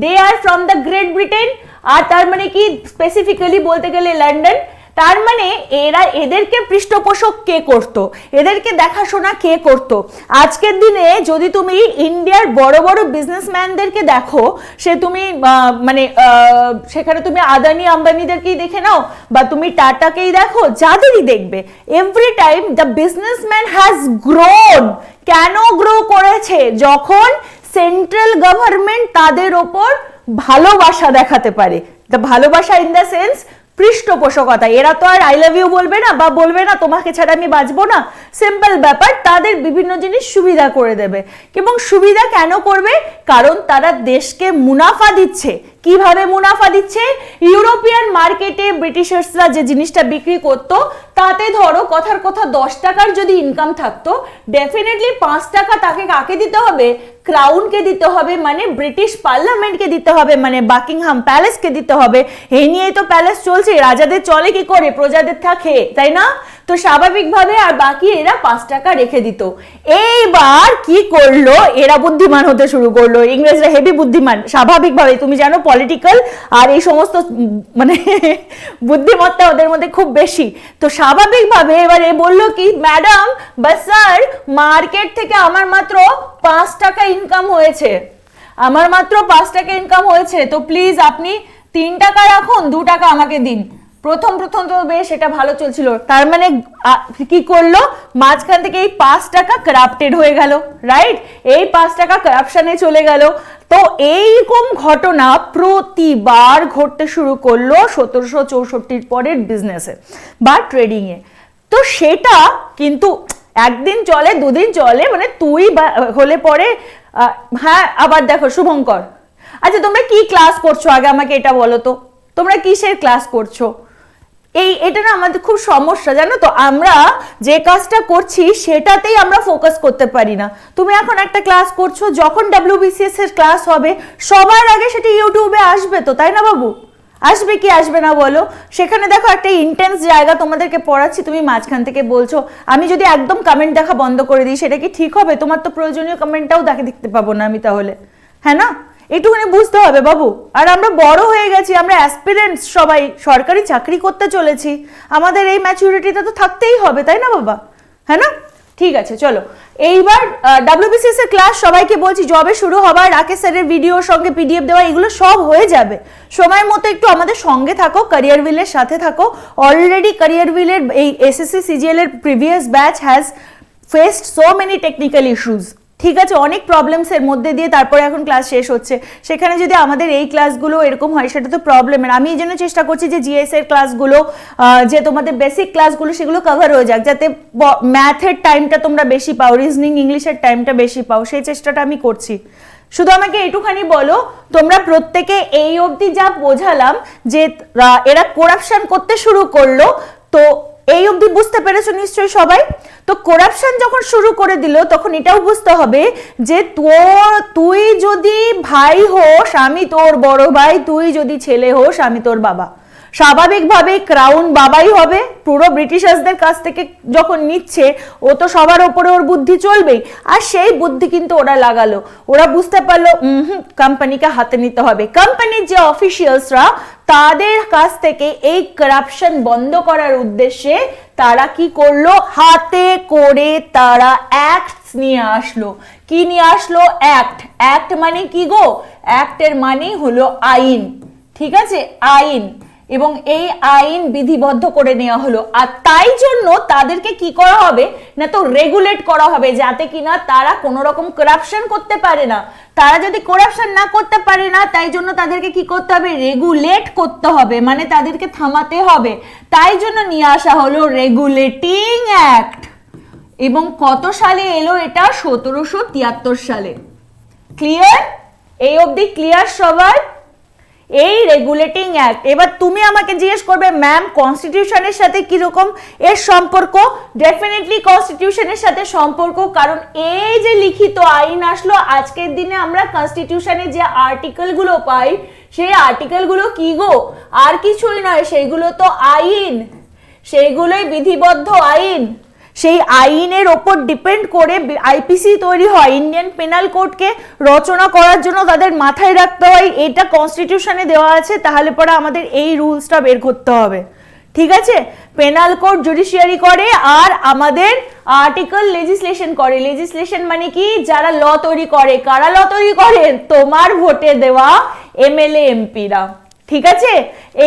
They are from the Great Britain. আর তার মানে কি, স্পেসিফিক্যালি বলতে গেলে লন্ডন। তার মানে এদেরকে পৃষ্ঠপোষক কে করতো, এদেরকে দেখাশোনা কে করতো? আজকের দিনে যদি তুমি ইন্ডিয়ার বড় বড় বিজনেসম্যানদেরকে দেখো, সে তুমি মানে সেখানে তুমি আদানি আম্বানিদেরকেই দেখে নাও, বা তুমি টাটাকেই দেখো, যাদেরই দেখবে, every time the businessman has grown. কেন গ্রো করেছে, যখন সেন্ট্রাল গভর্নমেন্ট তাদের ওপর ভালোবাসা দেখাতে পারে। দ্য ভালোবাসা ইন দ্য সেন্স পৃষ্ঠপোষকতা। এরা তো আর আই লাভ ইউ বলবে না, বা বলবে না তোমাকে ছাড়া আমি বাঁচবো না, সিম্পল ব্যাপার, তাদের বিভিন্ন জিনিস সুবিধা করে দেবে। এবং সুবিধা কেন করবে, কারণ তারা দেশকে মুনাফা দিচ্ছে। কিভাবে মুনাফা দিচ্ছে, ইউরোপিয়ান মার্কেটে ব্রিটিশার্সরা যে জিনিসটা বিক্রি করতো, তাতে ধরো কথার কথা 10 টাকার যদি ইনকাম থাকতো, ডেফিনেটলি 5 টাকা তাকে কাকে দিতে হবে, ক্রাউনকে দিতে হবে, মানে ব্রিটিশ পার্লামেন্টকে দিতে হবে, মানে বাকিংহাম প্যালেসকে দিতে হবে। এই নিয়েই তো প্যালেস চলছে, রাজাদের চলে কি করে, প্রজাদের থাকে, তাই না? তো স্বাভাবিকভাবে আর বাকি এরা 5 টাকা রেখে দিত। এইবার কি করলো, এরা বুদ্ধিমান হতে শুরু করলো, ইংরেজরা হেভি বুদ্ধিমান, স্বাভাবিকভাবে তুমি জানো পলিটিক্যাল আর এই সমস্ত মানে বুদ্ধিমত্তা ওদের মধ্যে খুব বেশি। তো স্বাভাবিকভাবে এবারে বললো কি, ম্যাডাম বা স্যার, মার্কেট থেকে আমার মাত্র 5 টাকা ইনকাম হয়েছে, আমার মাত্র 5 টাকা ইনকাম হয়েছে, তো প্লিজ আপনি 3 টাকা রাখুন, 2 টাকা আমাকে দিন। প্রথম তো বেশ এটা ভালো চলছিল, তার মানে কি করলো, মাঝখান থেকে এই 5 টাকা কারাপ্টেড হয়ে গেল, রাইট? এই 5 টাকা কারাপশনে চলে গেল। তো এইরকম ঘটনা প্রতিবার ঘটতে শুরু করলো 1764 পরের বিজনেসে বা ট্রেডিং এ। তো সেটা কিন্তু একদিন চলে, দুদিন চলে, মানে তুই হলে পরে হ্যাঁ। আবার দেখো শুভঙ্কর, আচ্ছা তোমরা কি ক্লাস করছো আগে আমাকে এটা বলো তো, তোমরা কিসের ক্লাস করছো? এটা না আমাদের খুব সমস্যা, জানো তো, আমরা যে কাজটা করছি সেটাতেই আমরা ফোকাস করতে পারি না। তুমি এখন একটা ক্লাস করছো, যখন WBCS এর ক্লাস হবে সবার আগে সেটা ইউটিউবে আসবে তো, তাই না বাবু? আসবে কি আসবে না বলো? সেখানে দেখো একটা ইন্টেন্স জায়গা তোমাদেরকে পড়াচ্ছি, তুমি মাঝখান থেকে বলছো। আমি যদি একদম কমেন্ট দেখা বন্ধ করে দিই, সেটা কি ঠিক হবে? তোমার তো প্রয়োজনীয় কমেন্টটাও দেখতে পাবো না আমি তাহলে, হ্যাঁ না? একটুখানি বুঝতে হবে বাবু। আর আমরা বড় হয়ে গেছি, আমরা অ্যাসপিরেন্টস, সবাই সরকারি চাকরি করতে চলেছি, আমাদের এই ম্যাচুরিটিটা তো থাকতেই হবে, তাই না বাবা? হ্যাঁ না? ঠিক আছে, চলো এইবার WBCS এর ক্লাস সবাইকে বলছি, জবে শুরু হবার, রাকেশ স্যারের ভিডিওর সঙ্গে PDF দেওয়া, এগুলো সব হয়ে যাবে। সময় মতো একটু আমাদের সঙ্গে থাকো, ক্যারিয়ার হুইলের সাথে থাকো। অলরেডি ক্যারিয়ার হুইলের এই SSC CGL এর previous batch has faced so many technical issues, ঠিক আছে, অনেক প্রবলেমস এর মধ্যে দিয়ে তারপরে এখন ক্লাস শেষ হচ্ছে। সেখানে যদি আমাদের এই ক্লাসগুলো এরকম হয়, সেটা তো প্রবলেমের। আমি এই জন্য চেষ্টা করছি যে GS এর ক্লাসগুলো, যে তোমাদের বেসিক ক্লাসগুলো, সেগুলো কভার হয়ে যাক, যাতে ম্যাথের টাইমটা তোমরা বেশি পাও, রিজনিং ইংলিশের টাইমটা বেশি পাও, সেই চেষ্টাটা আমি করছি। শুধু আমাকে এইটুখানি বলো, তোমরা প্রত্যেকে এই অবধি যা বোঝালাম যে এরা করাপশন করতে শুরু করলো, তো এই অবধি বুঝতে পেরেছো নিশ্চয়ই সবাই? তো করাপশন যখন শুরু করে দিল, তখন এটাও বুঝতে হবে যে তুই যদি ভাই হোস, আমি তোর বড় ভাই, তুই যদি ছেলে হোস, আমি তোর বাবা। স্বাভাবিকভাবে ক্রাউন বাবাই হবে, পুরো ব্রিটিশার্সদের কাছ থেকে যখন নিচ্ছে ও তো সবার ওপরে ওর বুদ্ধি চলবেই, আর সেই বুদ্ধি কিন্তু ওরা লাগালো। ওরা বুঝতে পারলো কোম্পানিকে হাতে নিতে হবে। কোম্পানির যে অফিসিয়ালসরা তাদের কাছ থেকে এই কারাপশন বন্ধ করার উদ্দেশ্যে তারা কি করলো, হাতে করে তারা অ্যাক্টস নিয়ে আসলো। কি নিয়ে আসলো? অ্যাক্ট। অ্যাক্ট মানে কি গো? অ্যাক্টের মানে হলো আইন, ঠিক আছে, আইন। এবং এই আইন বিধিবদ্ধ করে নেওয়া হলো, আর তাই জন্য তাদেরকে কি করা হবে না, তো রেগুলেট করা হবে, যাতে কিনা তারা কোনো রকম কারাপশন করতে পারে না। তারা যদি কারাপশন না করতে পারে না, তাই জন্য তাদেরকে কি করতে হবে, রেগুলেট করতে হবে, মানে তাদেরকে থামাতে হবে। তাই জন্য নিয়ে আসা হলো রেগুলেটিং অ্যাক্ট। এবং কত সালে এলো এটা? 1773 সালে। ক্লিয়ার? এই অবধি ক্লিয়ার সবার? এই রেগুলেটিং অ্যাক্ট। এবার তুমি আমাকে জিজ্ঞেস করবে ম্যাম কনস্টিটিউশনের সাথে কিরকম এর সম্পর্ক? ডেফিনেটলি কনস্টিটিউশনের সাথে সম্পর্ক, কারণ এই যে লিখিত আইন আসলো, আজকের দিনে আমরা কনস্টিটিউশনের যে আর্টিকেলগুলো পাই সেই আর্টিকেলগুলো কি গো? আর কিছুই নয়, সেইগুলো তো আইন, সেইগুলোই বিধিবদ্ধ আইন। সেই আইনের ওপর ডিপেন্ড করে আইপিসি তৈরি হয়। ইন্ডিয়ান পেনাল কোডকে রচনা করার জন্য তাদের মাথায় রাখতে হয় এটা কনস্টিটিউশনে দেওয়া আছে, তাহলে পরে আমাদের এই রুলসটা বের করতে হবে, ঠিক আছে? পেনাল কোড জুডিশিয়ারি করে, আর আমাদের আর্টিকেল লেজিসলেশন করে। লেজিসলেশন মানে কি? যারা ল তৈরি করে। কারা ল তৈরি করে? তোমার ভোটে দেওয়া এমএলএ এমপিরা, ঠিক আছে?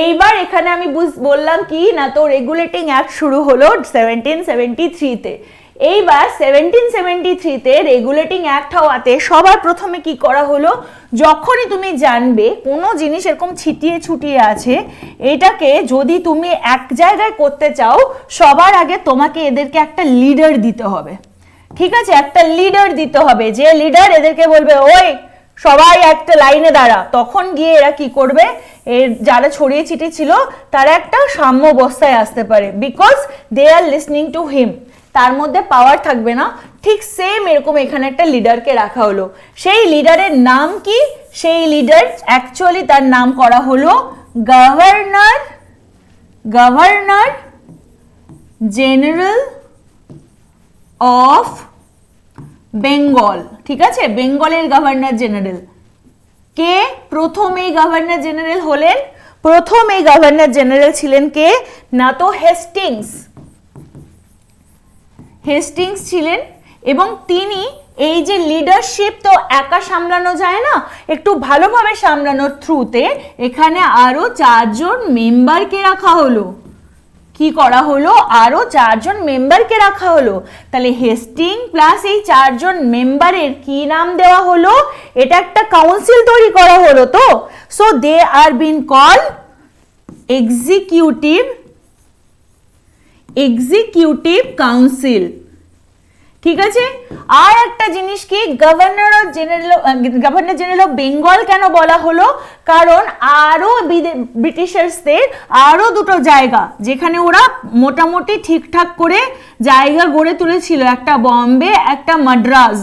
এইবার এখানে আমি বললাম কি না, তো রেগুলেটিং অ্যাক্ট শুরু হলো 1773-তে। এইবার 1773-তে রেগুলেটিং অ্যাক্ট হওয়াতে সবার প্রথমে কি করা হলো, যখনই তুমি জানবে কোনো জিনিস এরকম ছিটিয়ে ছুটিয়ে আছে, এটাকে যদি তুমি এক জায়গায় করতে চাও, সবার আগে তোমাকে এদেরকে একটা লিডার দিতে হবে, ঠিক আছে? একটা লিডার দিতে হবে, যে লিডার এদেরকে বলবে ওই সবাই একটা লাইনে দাঁড়া। তখন গিয়ে এরা কি করবে, যারা ছড়িয়ে ছিটিয়ে ছিল তারা একটা সাম্য অবস্থায় আসতে পারে, because they are listening to him. তার মধ্যে পাওয়ার থাকবে না। ঠিক সেম এরকম এখানে একটা লিডারকে রাখা হলো। সেই লিডারের নাম কি? সেই লিডার অ্যাকচুয়ালি তার নাম করা হলো গভর্নর জেনারেল অফ বেঙ্গল, ঠিক আছে? বেঙ্গলের গভর্নর জেনারেল। কে প্রথম এই গভর্নর জেনারেল হলেন? প্রথম এই গভর্নর জেনারেল ছিলেন কে না, তো হেস্টিংস ছিলেন। এবং তিনি এই যে লিডারশিপ তো একা সামলানো যায় না, একটু ভালোভাবে সামলানোর থ্রুতে এখানে আরো 4 জন মেম্বারকে রাখা হলো। কি করা হলো? আরো 4 জন মেম্বারকে রাখা হলো। তাহলে হেস্টিং প্লাস এই 4 জন মেম্বারের কি নাম দেওয়া হলো? এটা একটা কাউন্সিল তৈরি করা হলো। তো so they are been call executive council, ঠিক আছে? আর একটা জিনিস কি, গভর্নর জেনারেল অফ বেঙ্গল কেন বলা হলো? কারণ আরো ব্রিটিশার্সদের আরো 2টো জায়গা যেখানে ওরা মোটামুটি ঠিকঠাক করে জায়গা গড়ে তুলেছিল, একটা বম্বে, একটা মাদ্রাজ,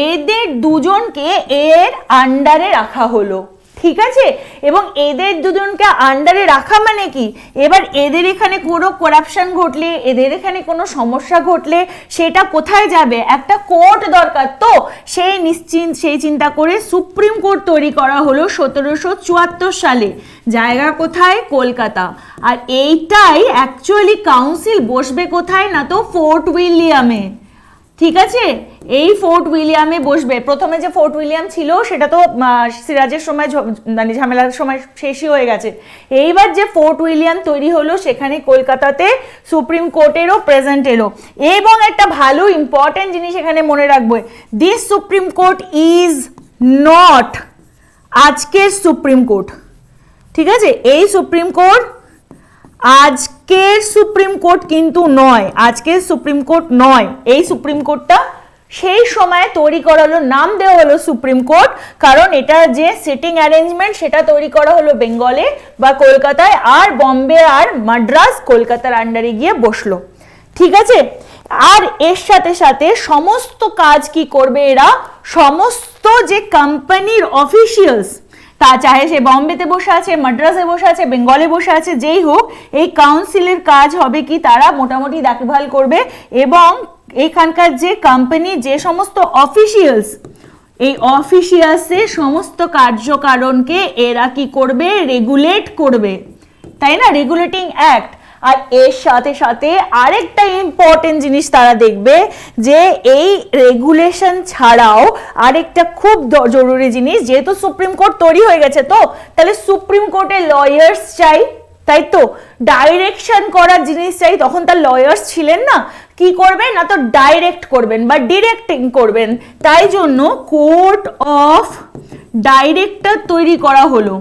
এদের দুজনকে এর আন্ডারে রাখা হলো, ঠিক আছে? এবং এদের দুজনকে আন্ডারে রাখা মানে কি, এবার এদের এখানে কোনো করাপশন ঘটলে, এদের এখানে কোনো সমস্যা ঘটলে সেটা কোথায় যাবে? একটা কোর্ট দরকার। তো সেই চিন্তা করে সুপ্রিম কোর্ট তৈরি করা হলো 1774 সালে। জায়গা কোথায়? কলকাতা। আর এইটাই অ্যাকচুয়ালি কাউন্সিল বসবে কোথায় না, তো ফোর্ট উইলিয়ামে, ঠিক আছে? এই ফোর্ট উইলিয়ামে বসবে। প্রথমে যে ফোর্ট উইলিয়াম ছিল সেটা তো সিরাজের সময় মানে ঝামেলার সময় শেষই হয়ে গেছে। এইবার যে ফোর্ট উইলিয়াম তৈরি হলো সেখানে কলকাতাতে সুপ্রিম কোর্টেরও প্রেজেন্ট এলো। এবং একটা ভালো ইম্পর্টেন্ট জিনিস এখানে মনে রাখবে, this supreme court is not আজকের সুপ্রিম কোর্ট, ঠিক আছে? এই সুপ্রিম কোর্ট আজকের সুপ্রিম কোর্ট কিন্তু নয়, আজকের সুপ্রিম কোর্ট নয়। এই সুপ্রিম কোর্টটা সেই সময় তৈরি করা হলো, নাম দেওয়া হলো সুপ্রিম কোর্ট, কারণ এটা যে সিটিং অ্যারেঞ্জমেন্ট সেটা তৈরি করা হলো বেঙ্গলে বা কলকাতায়, আর বম্বে আর মাদ্রাজ কলকাতার আন্ডারে গিয়ে বসলো, ঠিক আছে? আর এর সাথে সাথে সমস্ত কাজ কি করবে এরা, সমস্ত যে কোম্পানির অফিসিয়ালস তা চাহে সে বম্বেতে বসে আছে, মাদ্রাসে বসে আছে, বেঙ্গলে বসে আছে, যেই হোক এই কাউন্সিলের কাজ হবে কি তারা মোটামুটি দেখভাল করবে এবং এখানকার যে কোম্পানি যে সমস্ত অফিসিয়ালস, এই অফিসিয়ালসের সমস্ত কার্যকারণকে এরা কি করবে, রেগুলেট করবে, তাই না, রেগুলেটিং অ্যাক্ট। আর এর সাথে সাথে আরেকটা ইম্পর্টেন্ট জিনিস তারা দেখবে যে এই রেগুলেশন ছাড়াও আরেকটা খুব জরুরি জিনিস, যেহেতু সুপ্রিম কোর্ট তৈরি হয়ে গেছে, তো তাহলে সুপ্রিম কোর্টে লয়ার্স চাই, তাই তো, ডাইরেকশন করার জিনিস চাই। তখন তার লয়ার্স ছিলেন না, কি করবেন না, তো ডাইরেক্ট করবেন বা ডিরেক্টিং করবেন, তাই জন্য কোর্ট অফ ডাইরেক্টর তৈরি করা হলো।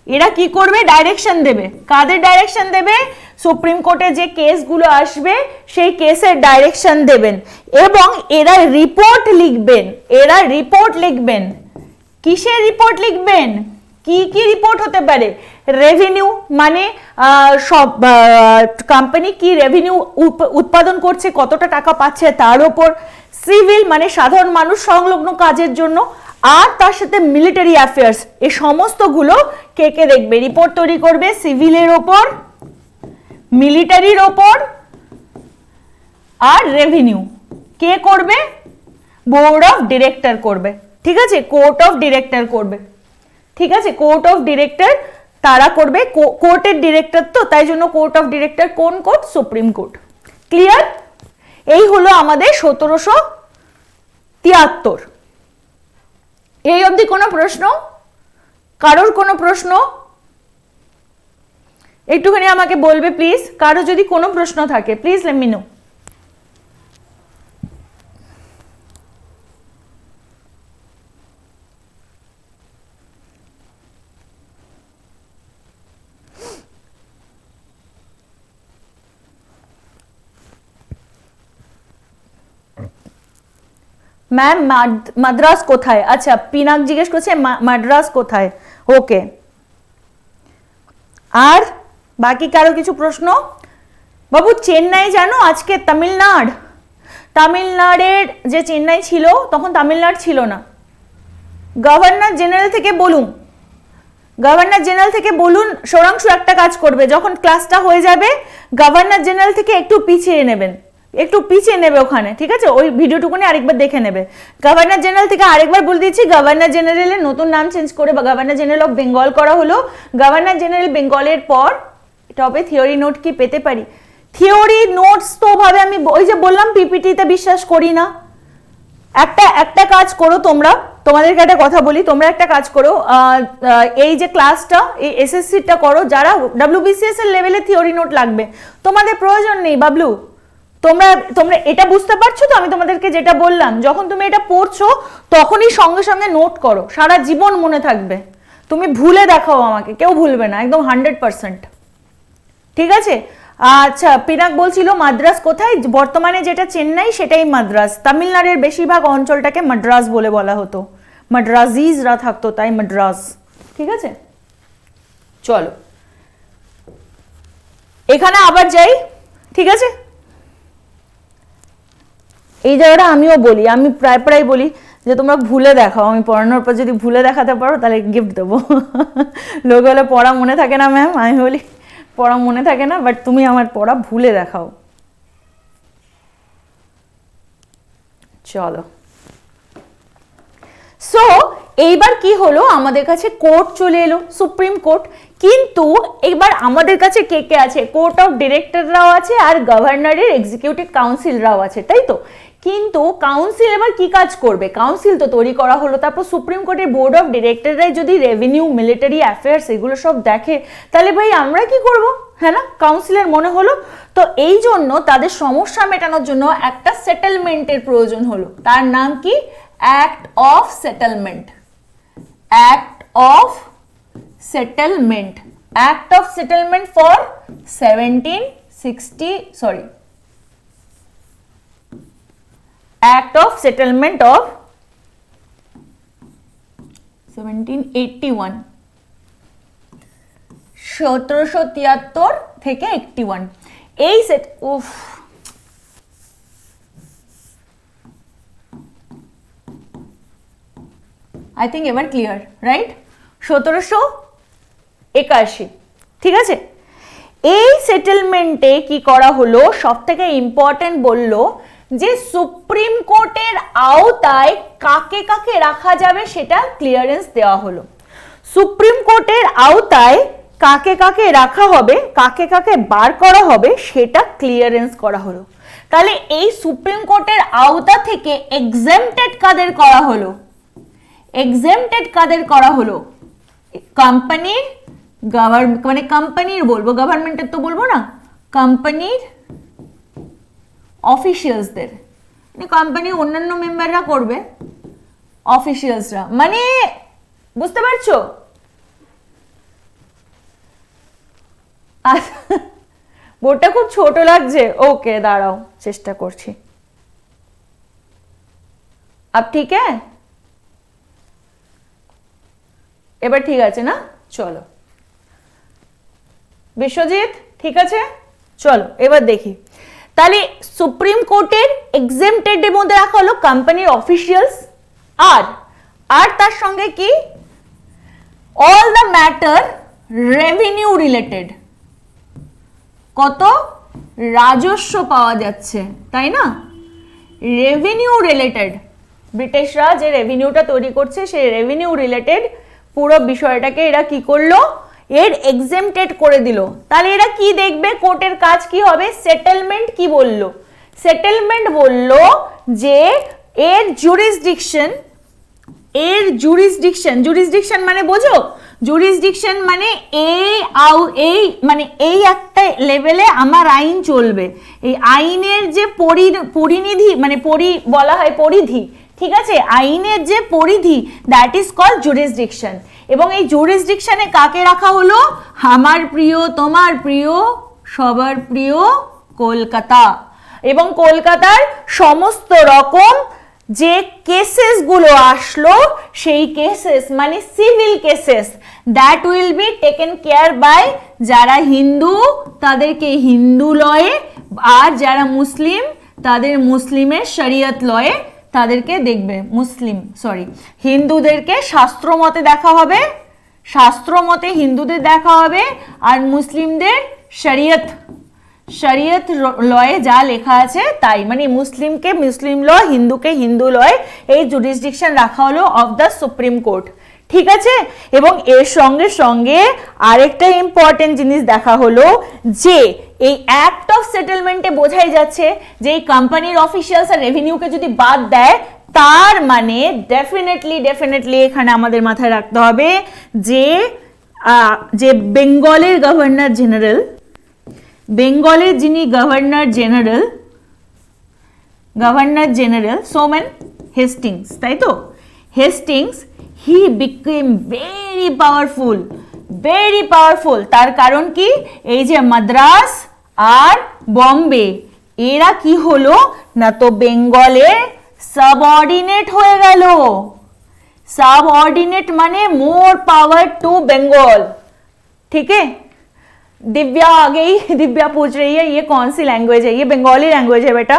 এরা কি করবে, ডাইরেকশন দেবে। কাদের ডাইরেকশন দেবে, সুপ্রিম কোর্টে যে কেসগুলো আসবে সেই কেসের ডাইরেকশন দেবেন এবং এরা রিপোর্ট লিখবেন। এরা রিপোর্ট লিখবেন, কিসের রিপোর্ট লিখবেন, কি কি রিপোর্ট হতে পারে, রেভিনিউ মানে সব কোম্পানি কি রেভিনিউ উৎপাদন করছে, কতটা টাকা পাচ্ছে তার উপর, সিভিল মানে সাধারণ মানুষ সংলগ্ন কাজের জন্য, আর তার সাথে মিলিটারি অ্যাফেয়ার্স, এই সমস্তগুলো কে কে দেখবে, রিপোর্ট তৈরি করবে সিভিলের ওপর, মিলিটারির ওপর আর রেভিনিউ কে করবে, বোর্ড অফ ডিরেক্টর করবে, ঠিক আছে, কোর্ট অফ ডিরেক্টর করবে, ঠিক আছে, কোর্ট অফ ডিরেক্টর তারা করবে, কোর্টের ডিরেক্টর তো, তাই জন্য কোর্ট অফ ডিরেক্টর কোন কোর্ট, সুপ্রিম কোর্ট। ক্লিয়ার? এই হলো আমাদের 1773। এই অবধি কোনো প্রশ্ন, কারোর কোনো প্রশ্ন একটুখানি আমাকে বলবে প্লিজ, কারো যদি কোনো প্রশ্ন থাকে please let me no. Ma'am Madras কোথায়, আচ্ছা পিনাক জিজ্ঞেস করছে মাদ্রাস কোথায়, ওকে। আর বাকি কারো কিছু প্রশ্ন? বাবু চেন্নাই জানো আজকে তামিলনাড়ের যে চেন্নাই ছিল তখন তামিলনাড়ু ছিল না। গভর্নর জেনারেল থেকে বলুন সোরাংশু একটা কাজ করবে, যখন ক্লাসটা হয়ে যাবে গভর্নর জেনারেল থেকে একটু পিছিয়ে নেবে ওখানে, ঠিক আছে, ওই ভিডিওটুকুনি আরেকবার দেখে নেবে। গভর্নর জেনারেল থেকে আরেকবার বলে দিচ্ছি, গভর্নর জেনারেলের নতুন নাম চেঞ্জ করে বা গভর্নর জেনারেল অফ বেঙ্গল করা হলো। গভর্নর জেনারেল বেঙ্গলের পর টপে থিওরি নোট কি পেতে পারি? থিওরি নোটস তো ভাবে আমি ওই যে বললাম পিপিটিতে বিশ্বাস করি না। একটা কাজ করো তোমরা, তোমাদেরকে একটা কথা বলি, তোমরা একটা কাজ করো, এই যে ক্লাসটা এই এসএসসিটা করো, যারা ডব্লিউবিসিএস এর লেভেলে থিওরি নোট লাগবে তোমাদের প্রয়োজন নেই বাবলু। তোমরা এটা বুঝতে পারছো তো আমি তোমাদেরকে যেটা বললাম, যখন তুমি এটা পড়ছো তখনই সঙ্গে সঙ্গে নোট করো, সারা জীবন মনে থাকবে। তুমি ভুলে দেখাও আমাকে, কেউ ভুলবে না, একদম 100%, ঠিক আছে। আচ্ছা পিনাক বলছিল মাদ্রাস কোথায়, বর্তমানে যেটা চেন্নাই সেটাই মাদ্রাস। তামিলনাড়ুর বেশিরভাগ অঞ্চলটাকে মাদ্রাস বলে বলা হতো, মাদ্রাজিজরা থাকতো তাই মাদ্রাস, ঠিক আছে। চলো এখানে আবার যাই, ঠিক আছে। এই জায়গাটা আমিও বলি, আমি প্রায় বলি যে তোমরা ভুলে দেখাও, আমি পড়ানোর পর যদি ভুলে দেখাতে পারো তাহলে গিফট দেবো। লোক হলে পড়া মনে থাকে না ম্যাম, আমি বলি পড়া মনে থাকে না, বাট তুমি আমার পড়া ভুলে দেখাও। চলো, সো এইবার কি হলো, আমাদের কাছে কোর্ট চলে এলো, সুপ্রিম কোর্ট। কিন্তু এবার আমাদের কাছে কে কে আছে, কোর্ট অফ ডিরেক্টররাও আছে আর গভর্নরের এক্সিকিউটিভ কাউন্সিলরাও আছে, তাই তো। কিন্তু কাউন্সিল এবার কি কাজ করবে, কাউন্সিল তো তৈরি করা হলো, তারপর সুপ্রিম কোর্টের বোর্ড অফ ডিরেক্টররাই যদি রেভিনিউ মিলিটারি অ্যাফেয়ার্স এগুলো সব দেখে, তাহলে ভাই আমরা কি করব, হ্যাঁ না, কাউন্সিলের মনে হলো। তো এই জন্য তাদের সমস্যা মেটানোর জন্য একটা সেটেলমেন্টের প্রয়োজন হলো, তার নাম কি, act of settlement. Act of settlement, act of settlement for 1760, sorry, Act of Settlement of 1781, 1773 থেকে 81। এই সেট I think এবার ক্লিয়ার, রাইট। 1781, ঠিক আছে। এই সেটেলমেন্টে কি করা হলো, সব থেকে ইম্পর্টেন্ট বললো যে সুপ্রিম কোর্টের আওতায় কাকে কাকে রাখা যাবে সেটা ক্লিয়ারেন্স দেওয়া হলো। সুপ্রিম কোর্টের আওতায় কাকে কাকে রাখা হবে, কাকে কাকে বার করা হবে সেটা ক্লিয়ারেন্স করা হলো। তাহলে এই সুপ্রিম কোর্টের আওতা থেকে এক্সেম্পটেড কাদের করা হলো, এক্সেম্পটেড কাদের করা হলো, কোম্পানির মানে কোম্পানির বলবো, গভর্নমেন্টের তো বলবো না, কোম্পানির অফিসিয়ালসদের, কোম্পানির অন্যান্য মেম্বাররা করবে, অফিসিয়ালসরা, মানে বুঝতে পারছো? বোর্ডটা খুব ছোট লাগছে, ওকে দাঁড়াও চেষ্টা করছি। আব ঠিক আছে, এবার ঠিক আছে না? চলো বিশ্বজিৎ ঠিক আছে, চলো এবার দেখি। তাহলে সুপ্রিম কোর্টের এক্সেম্পটেড এর মধ্যে রাখা হলো কোম্পানির অফিসিয়ালস, আর তার সঙ্গে কি, all the matter revenue related, কত রাজস্ব পাওয়া যাচ্ছে, তাই না? রেভিনিউ রিলেটেড, ব্রিটিশরা যে রেভিনিউটা তৈরি করছে সেই রেভিনিউ রিলেটেড পুরো বিষয়টাকে এরা কি করলো, এর এক্সেম্পটেড করে দিল। তাহলে এরা কি দেখবে, কোর্টের কাজ কি হবে, সেটেলমেন্ট কি বলল, সেটেলমেন্ট বলল যে এর জুরিসডিকশন, এর জুরিসডিকশন মানে বোঝো, জুরিসডিকশন মানে এই মানে এই একটা লেভেলে আমার আইন চলবে, এই আইনের যে পরিনিধি মানে বলা হয় পরিধি, ঠিক আছে, আইনের যে পরিধি, দ্যাট ইজ কল্ড জুরিসডিকশন। এবং এই জুরিসডিকশনে কাকে রাখা হলো, আমার প্রিয়, তোমার প্রিয়, সবার প্রিয় কলকাতা। এবং কলকাতার সমস্ত রকম যে কেসেস গুলো আসলো, সেই কেসেস মানে civil cases, that will be taken care bye যারা হিন্দু তাদেরকে হিন্দু লয়ে, আর যারা মুসলিম তাদের মুসলিমের শরিয়ত লয়ে তাদেরকে দেখবে, হিন্দুদেরকে শাস্ত্র মতে দেখা হবে, শাস্ত্র মতে হিন্দুদের দেখা হবে, আর মুসলিমদের শরিয়ত লয়ে যা লেখা আছে তাই, মানে মুসলিমকে মুসলিম ল, হিন্দুকে হিন্দু লয়ে এই জুরিসডিকশন রাখা হলো অফ দ্য সুপ্রিম কোর্ট, ঠিক আছে। এবং এর সঙ্গে সঙ্গে আরেকটা ইম্পর্টেন্ট জিনিস দেখা হলো যে এই অ্যাক্ট অফ সেটেলমেন্টে বোঝাই যাচ্ছে যে এই কোম্পানির অফিসিয়ালস আর রেভিনিউকে যদি বাদ দেয়, তার মানে ডেফিনেটলি এখানে আমাদের মাথায় রাখতে হবে যে বেঙ্গলের গভর্নর জেনারেল, বেঙ্গলের যিনি গভর্নর জেনারেল সোমেন হেস্টিংস, তাই তো, Hastings, he became very powerful. তার কারণ কি, এই যে মাদ্রাস আর বম্বে এরা কি হলো না, তো বেঙ্গলের সাবঅর্ডিনেট হয়ে গেল। সাবঅर्डिनेट माने मोर पावर टू बंगाल, ठीक है। दिव्या आ गई, दिव्या पूछ रही है ये कौन सी लैंग्वेज है, ये बंगाली लैंग्वेज है बेटा,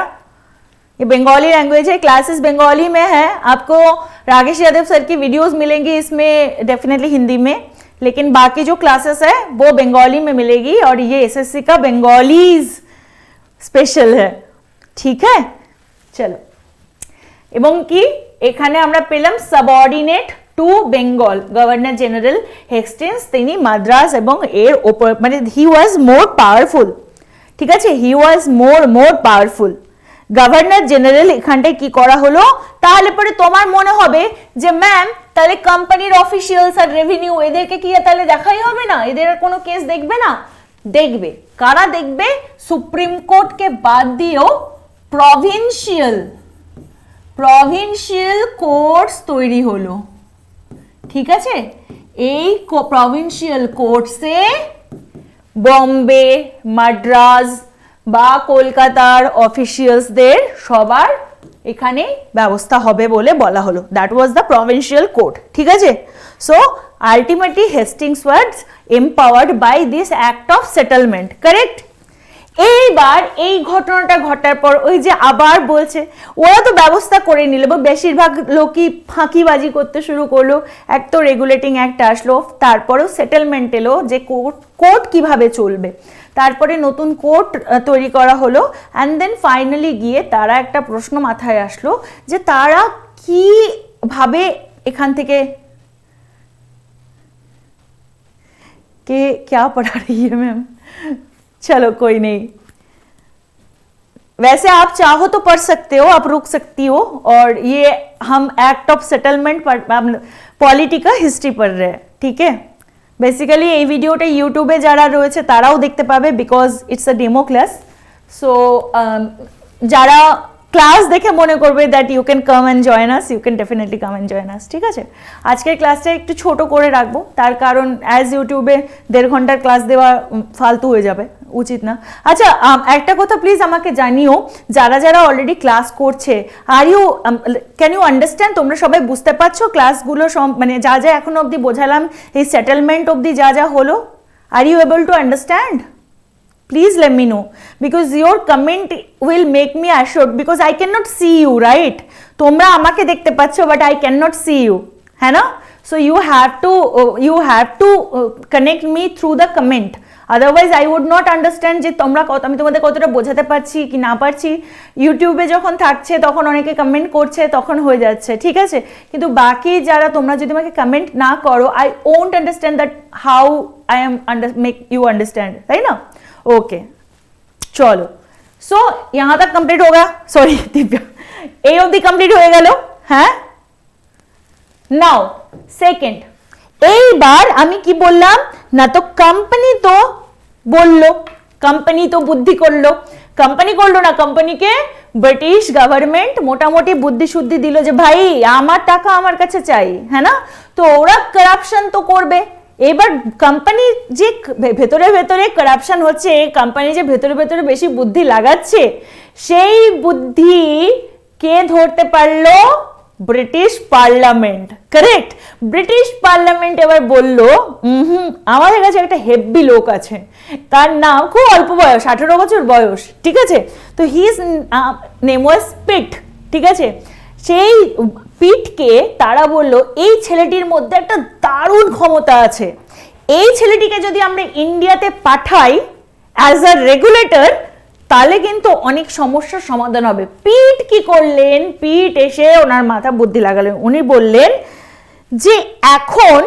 ये बंगाली लैंग्वेज है, क्लासेस बंगाली में है। आपको राकेश यादव सर की वीडियोस मिलेंगी इसमें डेफिनेटली हिंदी में, लेकिन बाकी जो क्लासेस है वो बंगाली में मिलेगी, और ये एसएससी का बंगालीज स्पेशल है, ठीक है। चलो, এবং কি এখানে আমরা পেলাম subordinate two Bengal, governor general Hastings তিনি মাদ্রাস এবং এর উপর মানে হি ওয়াজ মোর পাওয়ারফুল, ঠিক আছে, হি ওয়াজ মোর পাওয়ারফুল। গভর্নর জেনারেল এখানটায় কি করা হলো, তাহলে পরে তোমার মনে হবে যে ম্যাম তাহলে কোম্পানির অফিসিয়ালস আর রেভিনিউ এদেরকে কি তাহলে দেখাই হবে না, এদের আর কোনো কেস দেখবে না? দেখবে। কারা দেখবে? সুপ্রিম কোর্টকে বাদ দিয়েও প্রভিন্সিয়াল কোর্টস তৈরি হলো, ঠিক আছে। এই প্রভিন্সিয়াল কোর্টসে বম্বে, মাদ্রাজ বা কলকাতার অফিসিয়ালসদের সবার এখানে ব্যবস্থা হবে বলে বলা হলো, that was the provincial court, ঠিক আছে। So ultimately Hastings was empowered by this act of settlement, correct. এইবার এই ঘটনাটা ঘটার পর ওই যে আবার বলছে, ওরা তো ব্যবস্থা করে নিল, বেশিরভাগ লোকই ফাঁকিবাজি করতে শুরু করলো। এক তো রেগুলেটিং অ্যাক্ট আসলো, তারপরেও সেটেলমেন্ট এলো যে কোর্ট কিভাবে চলবে, তারপরে নতুন কোর্ট তৈরি করা হলো, অ্যান্ড দেন ফাইনালি গিয়ে তারা একটা প্রশ্ন মাথায় আসলো যে তারা কিভাবে এখান থেকে কে क्या पढ़ा रही है मैम, चलो कोई नहीं, वैसे आप चाहो तो पढ़ सकते हो, आप रुक सकती हो, और ये हम एक्ट ऑफ सेटलमेंट पॉलिटिका हिस्ट्री पढ़ रहे हैं, ठीक है। বেসিক্যালি এই ভিডিওটা ইউটিউবে যারা রয়েছে তারাও দেখতে পাবে, because it's a demo class. So যারা ক্লাস দেখে মনে করবে that you can come and join us, you can definitely come and join us, ঠিক আছে। আজকের ক্লাসটা একটু ছোট করে রাখবো, তার কারণ অ্যাজ ইউটিউবে 1.5 ঘন্টার ক্লাস দেওয়া ফালতু হয়ে যাবে, উচিত না। আচ্ছা, একটা কথা প্লিজ আমাকে জানিও, যারা যারা অলরেডি ক্লাস করছে, ক্যান ইউ আন্ডারস্ট্যান্ড, তোমরা সবাই বুঝতে পারছো ক্লাসগুলো, মানে যা যা এখনো অবধি বোঝালাম, এই সেটেলমেন্ট অবধি যা যা হলো, are you able to understand? Please let me know, because your comment will make me assured, because I cannot see you, right? তোমরা আমাকে দেখতে পাচ্ছ, but I cannot see you, হ্যাঁ না? So you have to connect me through the comment, otherwise I would not understand যে তোমরা আমি তোমাদের কতটা বোঝাতে পারছি কি না পারছি। ইউটিউবে যখন থাকছে তখন অনেকে কমেন্ট করছে, তখন হয়ে যাচ্ছে, ঠিক আছে। কিন্তু বাকি যারা তোমরা যদি আমাকে কমেন্ট না করো, I won't understand that how I am make you understand, তাই না? ओके चलो, सो यहां तक कंप्लीट होगा, सॉरी दिव्या, ए অবধি कंप्लीट হয়ে গেল, হ্যাঁ। নাও সেকেন্ড, এইবার আমি কি বললাম না, তো কোম্পানি তো বললো, কোম্পানি তো বুদ্ধি করলো, কোম্পানি করলো না, কোম্পানিকে ব্রিটিশ গভর্নমেন্ট মোটামুটি বুদ্ধি শুদ্ধি দিল যে ভাই আমার টাকা আমার কাছে চাই, হ্যাঁ না। তো ওরা কারাপশন তো করবে। এবার কোম্পানি যে ভেতরে ভেতরে কারাপশন হচ্ছে, কোম্পানি যে ভেতরে ভেতরে বেশি বুদ্ধি লাগাচ্ছে, সেই বুদ্ধি কে ধরতে পারলো? British parliament, correct. British parliament এবার বলল, আমাদের কাছে একটা হেভি লোক আছে, তার নাম, খুব অল্প বয়স, 18 বছর বয়স, ঠিক আছে। তো হিজ নেম ওয়াজ পিট, ঠিক আছে। সেই পিটকে তারা বলল এই ছেলেটির মধ্যে একটা দারুণ ক্ষমতা আছে, এই ছেলেটিকে যদি আমরা ইন্ডিয়াতে পাঠাই অ্যাজ আ রেগুলেটর, তাহলে কিন্তু অনেক সমস্যার সমাধান হবে। পিট কি করলেন? পিট এসে ওনার মাথা বুদ্ধি লাগালেন, উনি বললেন যে এখন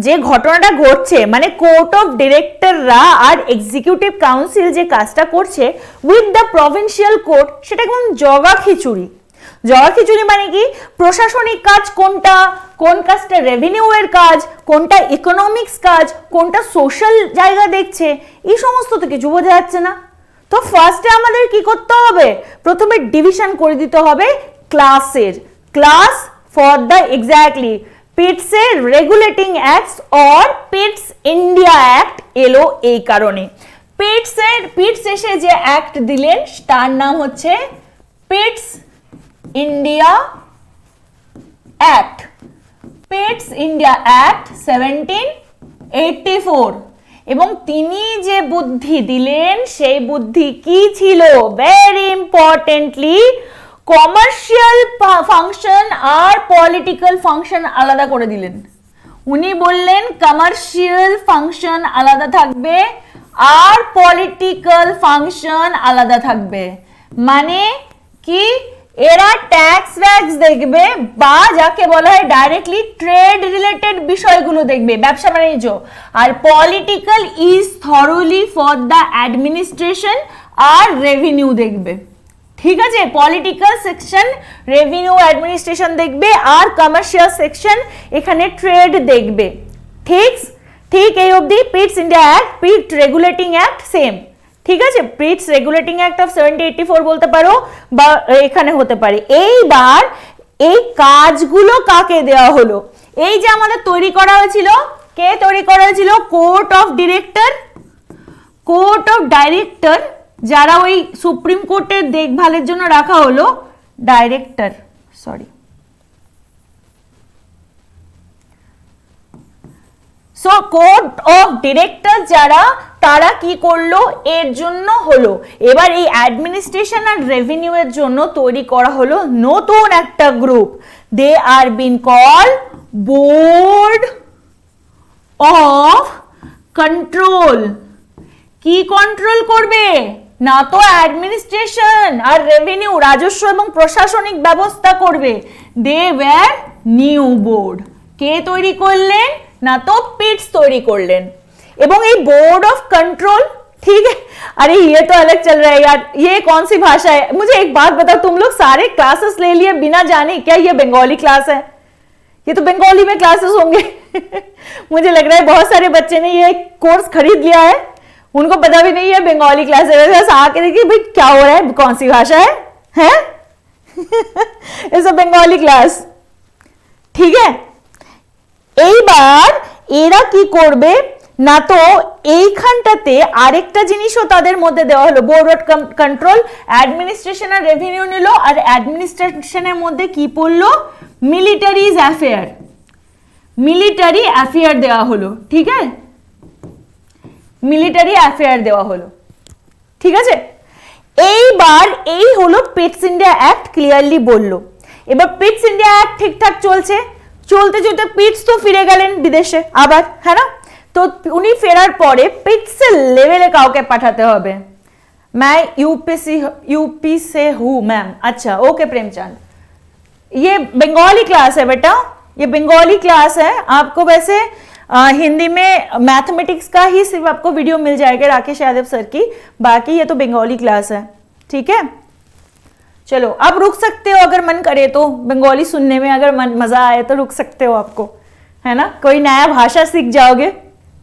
যে ঘটনাটা ঘটছে, মানে কোর্ট অফ ডিরেক্টররা আর এক্সিকিউটিভ কাউন্সিল যে কাজটা করছে উইথ দ্য প্রভিন্সিয়াল কোর্ট, সেটা কেমন জগা খিচুড়ি। জগা খিচুড়ি মানে কি? প্রশাসনিক কাজ কোনটা, কোন কাজটা রেভিনিউ এর কাজ, কোনটা ইকোনমিক্স কাজ, কোনটা সোশ্যাল জায়গা দেখছে, এই সমস্ত তো কিছু বোঝা যাচ্ছে না। তো ফার্স্টে আমাদের কি করতে হবে? প্রথমে ডিভিশন করে দিতে হবে ক্লাসের, ক্লাস ফর দ্য এক্স্যাক্টলি পিটসের regulating acts or Pitts India act এলো এই কারণে। পিটস এসে যে অ্যাক্ট দিলেন তার নাম হচ্ছে পিটস ইন্ডিয়া অ্যাক্ট, পিটস ইন্ডিয়া অ্যাক্ট 1784। এবং তিনি যে বুদ্ধি দিলেন সেই বুদ্ধি কি ছিল? ভেরি ইম্পর্টেন্টলি কমার্শিয়াল ফাংশন আর পলিটিক্যাল ফাংশন আলাদা করে দিলেন। উনি বললেন কমার্শিয়াল ফাংশন আলাদা থাকবে আর পলিটিক্যাল ফাংশন আলাদা থাকবে। মানে কি? এরা ট্যাক্স ফ্যাক্স দেখবে, বা যাকে বলা হয় ডাইরেক্টলি ট্রেড রিলেটেড বিষয়গুলো দেখবে, ব্যবসা বাণিজ্য। আর political is thoroughly for the administration আর রেভিনিউ দেখবে, ঠিক আছে। পলিটিক্যাল সেকশন রেভিনিউ অ্যাডমিনিস্ট্রেশন দেখবে, আর কমার্শিয়াল সেকশন এখানে ট্রেড দেখবে। ঠিক এই অবধি Pitts India act, Pitt regulating act same, ঠিক আছে। পিটস রেগুলেটিং অ্যাক্ট অফ 1784 বলতে পারো, বা এখানে হতে পারে। এইবার এই কাজগুলো কাকে দেওয়া হলো? এই যে আমাদের তৈরি করা হয়েছিল, কে তৈরি করা হয়েছিল? Court of director. Court of director যারা ওই সুপ্রিম কোর্টের দেখভালের জন্য রাখা হলো, director, sorry, so court of director যারা, তারা কি করলো, এর জন্য হলো এবার এই অ্যাডমিনিস্ট্রেশন আর রেভিনিউ এর জন্য তৈরি করা হলো নতুন একটা group. They are been call board of control. কি কন্ট্রোল করবে? না তো অ্যাডমিনিস্ট্রেশন আর রেভিনিউ, রাজস্ব এবং প্রশাসনিক ব্যবস্থা করবে। They were new board. কে তৈরি করলেন? না তো পিটস তৈরি করলেন। এবং এই बोर्ड ऑफ कंट्रोल, ठीक है, अरे ये तो अलग चल रहा है यार, ये कौन सी भाषा है? मुझे एक बात बताओ, तुम लोग सारे क्लासेस ले लिए बिना जाने, क्या ये बंगाली क्लास है? ये तो बंगाली में क्लासेस होंगे। मुझे लग रहा है बहुत सारे बच्चे ने ये कोर्स खरीद लिया है, उनको पता भी नहीं है बंगाली क्लास है। वैसे आके देखिए भाई क्या हो रहा है, कौन सी भाषा है, हैं? इट्स अ बंगाली क्लास, ठीक है। এইবার এরা কি করবে না তো এইখানটাতে আরেকটা জিনিসও তাদের মধ্যে দেওয়া হলো, বোর্ড অফ কন্ট্রোল, অ্যাডমিনিস্ট্রেশন আর রেভিনিউ নিল, আর অ্যাডমিনিস্ট্রেশনের মধ্যে কি পড়লো, মিলিটারিজ অ্যাফেয়ার, মিলিটারি অ্যাফেয়ার দেওয়া হলো, ঠিক আছে, মিলিটারি অ্যাফেয়ার দেওয়া হলো, ঠিক আছে। এইবার এই হলো পিটস ইন্ডিয়া অ্যাক্ট, ক্লিয়ারলি বললো। এবার পিটস ইন্ডিয়া অ্যাক্ট ঠিকঠাক চলছে, চলতে চলতে পিটস তো ফিরে গেলেন বিদেশে আবার, হ্যাঁ না? তো উনি ফেরার পরে পিটসের লেভেলে কাউকে পাঠাতে হবে। मैं यूपी से हूँ मैम। अच्छा ओके प्रेमचंद, ये बंगाली क्लास है बेटा, ये बंगाली क्लास है। आपको वैसे हिंदी में मैथमेटिक्स का ही सिर्फ आपको वीडियो मिल जाएगा राकेश यादव सर की, बाकी ये तो बंगाली क्लास है, ठीक है। चलो अब रुक सकते हो अगर मन करे तो, बंगाली सुनने में अगर मजा आए तो रुक सकते हो, आपको है ना, कोई नया भाषा सीख जाओगे,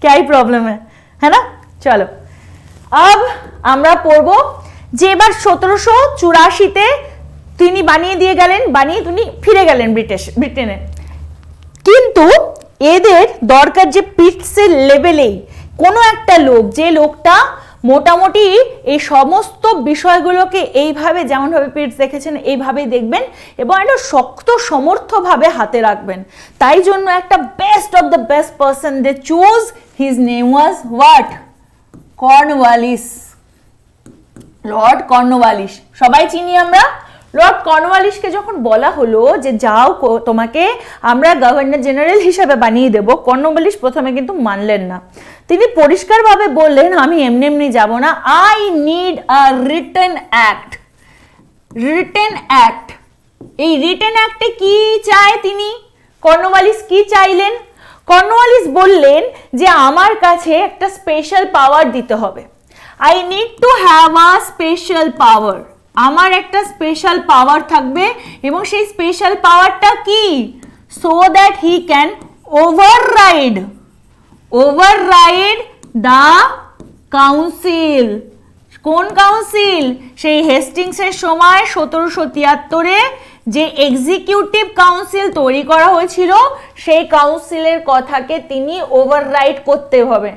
क्या ही प्रॉब्लम है ना। चलो अब আমরা পড়ব যে এবার 1784-তে তিনি বানিয়ে দিয়ে গেলেন, বানিয়ে তিনি ফিরে গেলেন ব্রিটেনে। কিন্তু এদের দরকার যে পিটসের লেভেলেই কোনো একটা লোক, যে লোকটা মোটামুটি এই সমস্ত বিষয়গুলোকে এইভাবে, যেমনভাবে পিটস দেখেছেন এইভাবেই দেখবেন এবং একটা শক্ত সমর্থভাবে হাতে রাখবেন। তাই জন্য একটা best of the best person they choose, his name was what? Cornwallis, Lord Cornwallis. সবাই চিনি আমরা। লর্ড কর্নওয়ালিসকে যখন বলা হলো যে যাও তোমাকে আমরা গভর্নর জেনারেল হিসেবে বানিয়ে দেব, কর্নওয়ালিস প্রথমে কিন্তু মানলেন না। তিনি পরিষ্কারভাবে বললেন আমি এমনি এমনি যাব না, I need a written act. Written act, এই রিটেন অ্যাক্টে কি চায় তিনি? কর্নওয়ালিস কি চাইলেন? কর্নওয়ালিস বললেন যে আমার কাছে একটা স্পেশাল পাওয়ার দিতে হবে, I need to have a special পাওয়ার, আমার একটা স্পেশাল পাওয়ার থাকবে এবং সেই স্পেশাল পাওয়ারটা কি? So that he can override the council. কোন কাউন্সিল? সেই হেস্টিংসের সময় 1773-এ যে এক্সিকিউটিভ কাউন্সিল তৈরি করা হয়েছিল সেই কাউন্সিলের কথাকে তিনি ওভাররাইড করতে হবে,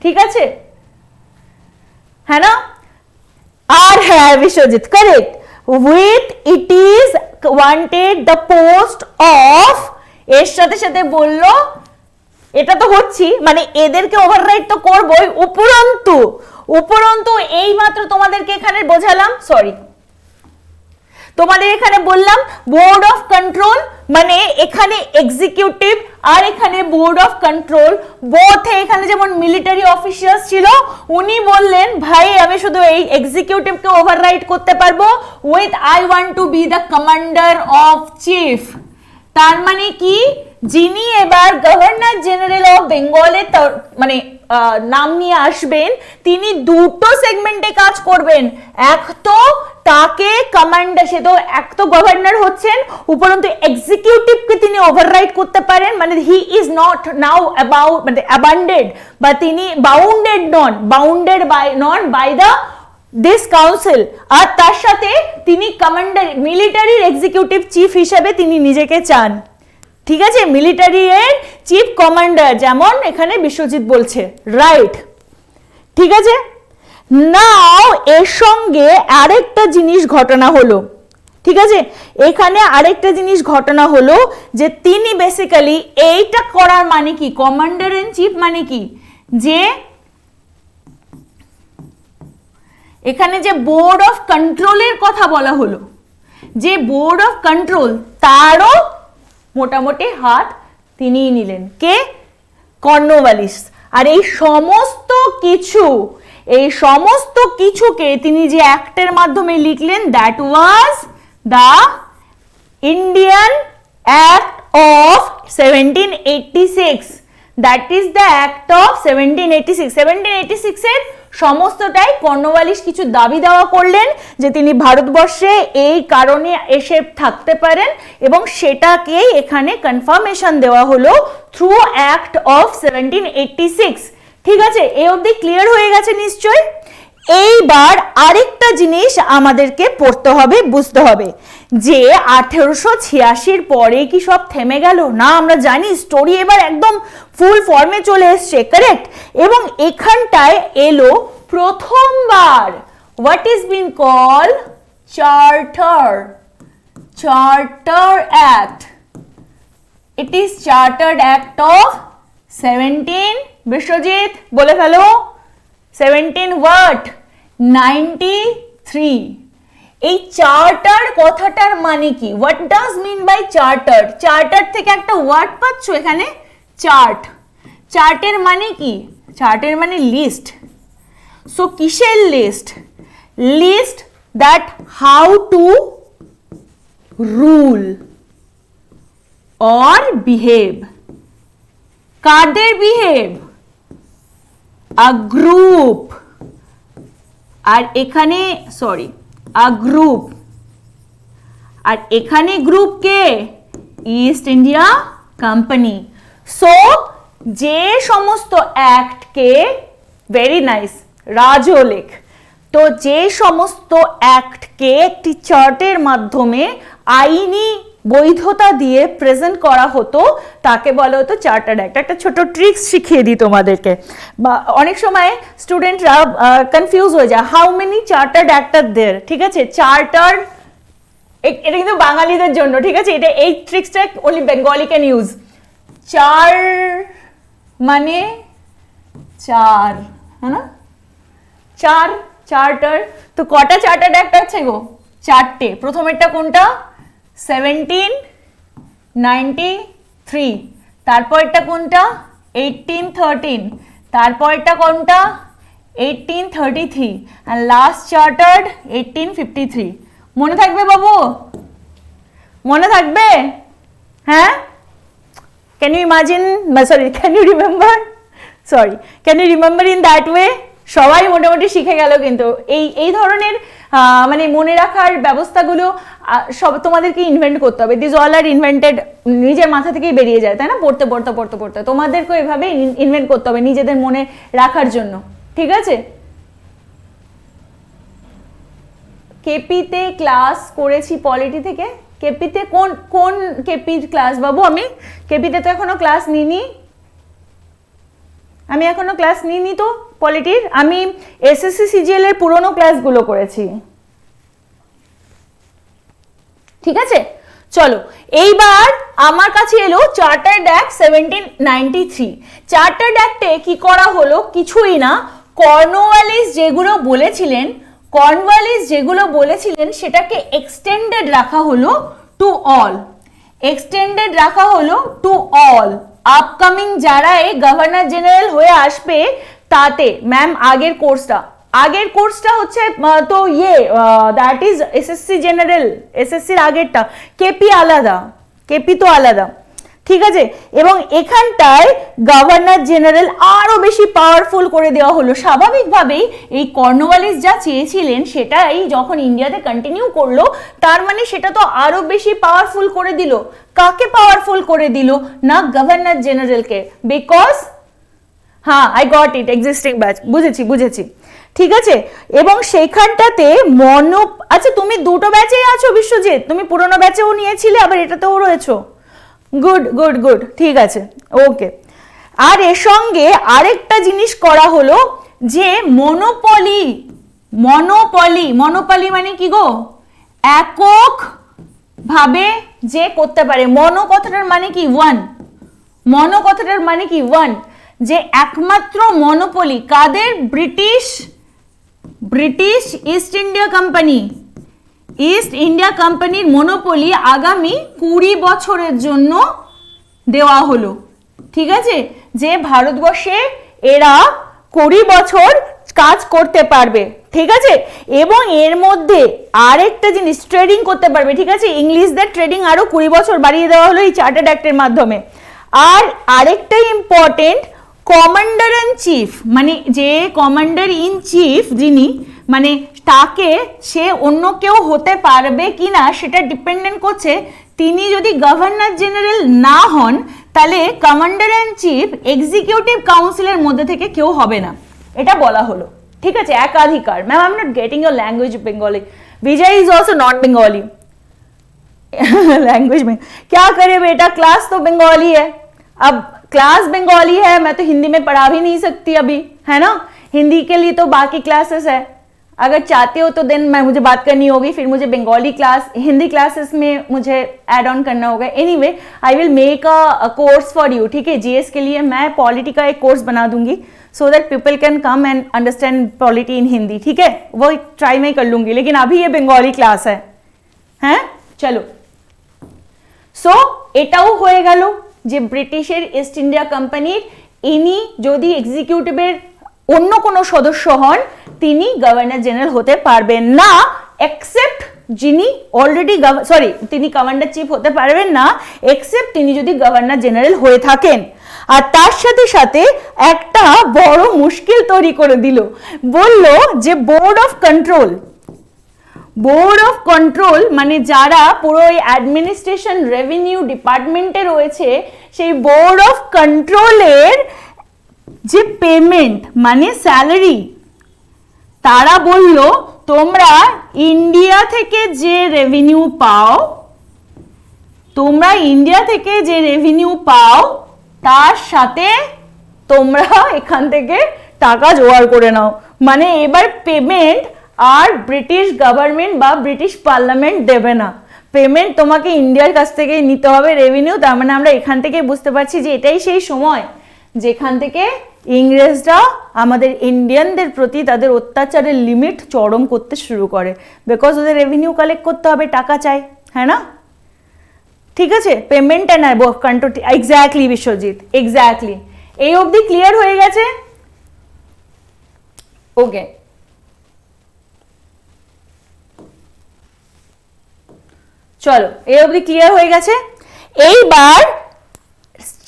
ঠিক আছে, है ना। আর হ্যাঁ Biswajit, correct, with it is wanted the post of, এর সাথে সাথে বললো এটা তো হচ্ছি, মানে এদেরকে ওভাররাইড তো করবোই, উপরন্তু এই মাত্র তোমাদেরকে এখানে বোঝালাম, সরি তোমাদের এখানে বললাম বোর্ড অফ কন্ট্রোল, মানে এখানে এক্সিকিউটিভ আর এখানে বোর্ড অফ কন্ট্রোল বোথে, এখানে যেমন মিলিটারি অফিসার্স ছিল, উনি বললেন ভাই আমি শুধু এই এক্সিকিউটিভকে ওভাররাইড করতে পারবো with I want to B the commander of chief. তার মানে কি, যিনি এবার গভর্নর জেনারেল অফ বেঙ্গলে মানে নাম নিয়ে আসবেন, তিনি দুটো সেগমেন্টে কাজ করবেন। এক তো তাকে কমান্ডার, সে তো এক তো গভর্নর হচ্ছেন, উপরন্তু এক্সিকিউটিভকে তিনি ওভাররাইড করতে পারেন, মানে he is not now about মানে অ্যাবান্ডেড, বা তিনি bounded by the this council. আর তার সাথে তিনি কমান্ডার, মিলিটারির এক্সিকিউটিভ চিফ হিসেবে তিনি নিজেকে চান, ঠিক আছে, মিলিটারি এর চিফ কমান্ডার, যেমন এখানে বিশ্বজিৎ বলছে, রাইট, ঠিক আছে। নাও এর সঙ্গে আরেকটা জিনিস ঘটনা হলো, ঠিক আছে, এখানে আরেকটা জিনিস ঘটনা হলো যে তিনি বেসিক্যালি এইটা করার মানে কি, কমান্ডার ইন চিফ মানে কি, যে এখানে যে বোর্ড অফ কন্ট্রোলের কথা বলা হলো, যে বোর্ড অফ কন্ট্রোল তারও মোটামুটি হাত তিনিই নিলেন, কে? কর্নওয়ালিস। আর এই সমস্ত কিছুকে তিনি যে অ্যাক্টের মাধ্যমে লিখলেন, that was the Indian act of 1786, that is the act of 1786। 1786 এর সমস্তটাই কর্নওয়ালিস কিছু দাবি দেওয়া করলেন যে তিনি ভারতবর্ষে এই কারণে এসে থাকতে পারেন, এবং সেটাকেই এখানে কনফার্মেশন দেওয়া হলো থ্রু অ্যাক্ট অফ 1786। ঠিক আছে, এই অবধি ক্লিয়ার হয়ে গেছে নিশ্চয়? এইবার আরেকটা জিনিস আমাদেরকে পড়তে হবে, বুঝতে হবে যে 1886 পরে কি সব থেমে গেল? না, আমরা জানি স্টোরি এবার একদম ফুল ফর্মে চলে এসছে, কারেক্ট? এবং এখানটায় এলো প্রথমবার what is been call charter act. It is chartered act of 17, Biswajit বলে ফেলো, 1793। এই চার্টার কথাটার মানে কি? What does mean by charter? Charter থেকে একটা ওয়ার্ড পাচ্ছ এখানে, চার্ট। চার্টের মানে কি? চার্টের মানে লিস্ট। সো কিসের list? List that how to rule or behave. কাদের বিহেভ? A group. আর এখানে আ গ্রুপ। আর এখানে গ্রুপ কে? East India company. সো যে সমস্ত অ্যাক্টকে, ভেরি নাইস রাজলেখ, তো যে সমস্ত অ্যাক্টকে একটি চার্টের মাধ্যমে আইনি বৈধতা দিয়ে প্রেজেন্ট করা হতো তাকে বলা হতো চার্টার্ড অ্যাক্ট। একটা ছোট ট্রিক্স শিখিয়ে দিই তোমাদেরকে, বা অনেক সময় স্টুডেন্টরা কনফিউজ হয়ে যায়, হাউ মেনি চার্টার্ড অ্যাক্ট আর দেয়ার। ঠিক আছে, চার্টার্ড, এটা কিন্তু বাঙালিদের জন্য, ঠিক আছে? এটা এই ট্রিক্সটা অনলি বেঙ্গলি ক্যান ইউজ। চার মানে চার, হ্যাঁ না? চার্টার। তো কটা চার্টার্ড অ্যাক্ট আছে গো? চারটে। প্রথমেরটা কোনটা? 1793। তারপরটা কোনটা? 1813। তারপরটা কোনটা? 1833। আর লাস্ট চার্টার্ড 1853। মনে থাকবে বাবু? মনে থাকবে? হ্যাঁ? Can you imagine, can you remember in that way? সবাই মোটামুটি শিখে গেল কিন্তু এই ধরনের মানে মনে রাখার ব্যবস্থাগুলো সব তোমাদেরকে ইনভেন্ট করতে হবে। দিস অল আর ইনভেন্টেড, নিজের মাথা থেকেই বেরিয়ে যায়, তাই না? পড়তে তোমাদেরকে এভাবে ইনভেন্ট করতে হবে নিজেদের মনে রাখার জন্য, ঠিক আছে? কেপিতে ক্লাস করেছি পলিটি থেকে। কেপিতে কোন কেপির ক্লাস বাবু? আমি কেপিতে তো এখনো ক্লাস নিইনি, তো পলিটির। আমি এসএসসি সিজিএল এর পুরনো ক্লাসগুলো করেছি, ঠিক আছে? চলো এইবার আমার কাছে এলো চার্টার্ড অ্যাক্ট 1793। চার্টার্ড অ্যাক্টে কি করা হলো? কিছুই না, কর্নওয়ালিস যেগুলো বলেছিলেন সেটাকে এক্সটেন্ডেড রাখা হলো টু অল। আপকামিং যারা এই গভর্নর জেনারেল হয়ে আসবে তাতে, ম্যাম আগের কোর্সটা হচ্ছে তো দ্যাট ইজ এসএসসি জেনারেল, এসএসসির আগেরটা। কেপি তো আলাদা, ঠিক আছে? এবং এখানটায় গভর্নর জেনারেল আরো বেশি পাওয়ারফুল করে দেওয়া হলো। স্বাভাবিকভাবেই এই কর্নওয়ালিস যা চেয়েছিলেন সেটাই যখন ইন্ডিয়াতে কন্টিনিউ করলো, তার মানে সেটা তো আরো বেশি পাওয়ারফুল করে দিল। কাকে পাওয়ারফুল করে দিল? না গভর্নর জেনারেলকে, বিকজ হ্যাঁ I got it, existing batch, বুঝেছি, ঠিক আছে? এবং সেইখানটাতে আচ্ছা তুমি দুটো ব্যাচেই আছো বিশ্বজিৎ, তুমি পুরোনো ব্যাচেও নিয়েছিলে আবার এটাতেও রয়েছো, গুড, ঠিক আছে, ওকে। আর এর সঙ্গে আরেকটা জিনিস করা হলো যে মনোপলি মানে কি গো? একক ভাবে যে করতে পারে। কথাটার মানে কি? ওয়ান। যে একমাত্র মনোপলি কাদের? British British East India company, East India কোম্পানির মনোপলি আগামী 20 বছরের জন্য দেওয়া হলো। ঠিক আছে, যে ভারতবর্ষে এরা 20 বছর কাজ করতে পারবে। ঠিক আছে, এবং এর মধ্যে আরেকটা জিনিস, ট্রেডিং করতে পারবে। ঠিক আছে, ইংলিশদের ট্রেডিং আরো 20 বছর বাড়িয়ে দেওয়া হলো এই চার্টার্ড অ্যাক্টের মাধ্যমে। আর আরেকটা ইম্পর্টেন্ট, কমান্ডার ইন চিফ, মানে যে কমান্ডার ইন চিফ যিনি, মানে তাকে সে অন্য কেউ হতে পারবে কিনা সেটা ডিপেন্ডেন্ট করছে তিনি যদি গভর্নর জেনারেল না হন তাহলে কমান্ডার ইন চিফ এক্সিকিউটিভ কাউন্সিলের মধ্যে থেকে কেউ হবে না, এটা বলা হলো। ঠিক আছে, একাধিকার। Ma'am I am not getting your language Bengali, Vijay is also not Bengali language में क्या करे बेटा, क्लास तो बंगाली है। अब क्लास बंगाली है, मैं तो हिंदी में पढ़ा भी नहीं सकती अभी, है ना। हिंदी के लिए तो बाकी क्लासेस है, अगर चाहते हो तो देन मुझे बात करनी होगी, फिर मुझे बंगाली क्लास, हिंदी क्लासेस में मुझे ऐड ऑन करना होगा। Anyway I will make a course for you. ठीक है, जीएस के लिए मैं पॉलिटी का एक कोर्स बना दूंगी so that people can come and understand polity in Hindi. ठीक है, वो ट्राई मैं कर लूंगी, लेकिन अभी ये बंगाली क्लास है, हैं। चलो, सो এটাও হয়ে গেল যে ব্রিটিশের ইস্ট ইন্ডিয়া কোম্পানির ইনি যদি এক্সিকিউটিভের অন্য কোনো সদস্য হন তিনি গভর্নর জেনারেল হতে পারবেন না, এক্সেপ্ট যিনি অলরেডি তিনি কমান্ডার চিফ হতে পারবেন না এক্সেপ্ট তিনি যদি গভর্নর জেনারেল হয়ে থাকেন। আর তার সাথে সাথে একটা বড় মুশকিল তৈরি করে দিল, বলল যে বোর্ড অফ কন্ট্রোল মানে যারা পুরো অ্যাডমিনিস্ট্রেশন রেভিনিউ ডিপার্টমেন্টে রয়েছে সেই বোর্ড অফ কন্ট্রোলের যে পেমেন্ট মানে স্যালারি, তারা বলল তোমরা ইন্ডিয়া থেকে যে রেভিনিউ পাও তার সাথে তোমরা এখান থেকে টাকা জোগাড় করে নাও। মানে এবার পেমেন্ট আর ব্রিটিশ গভর্নমেন্ট বা ব্রিটিশ পার্লামেন্ট দেবে না, পেমেন্ট তোমাকে ইন্ডিয়ার কাছ থেকে নিতে হবে রেভিনিউ। তার মানে আমরা এখান থেকে বুঝতে পারছি যে এটাই সেই সময় যেখান থেকে ইংরেজরা আমাদের ইন্ডিয়ানদের প্রতি তাদের অত্যাচারের লিমিট চরম করতে শুরু করে, বিকজ ওদের রেভিনিউ কালেক্ট করতে হবে, টাকা চাই, হ্যাঁ না। ঠিক আছে, payment and control, exactly Biswajit, exactly. এই অবধি ক্লিয়ার হয়ে গেছে? ওকে, চলো এই অবধি ক্লিয়ার হয়ে গেছে। এইবার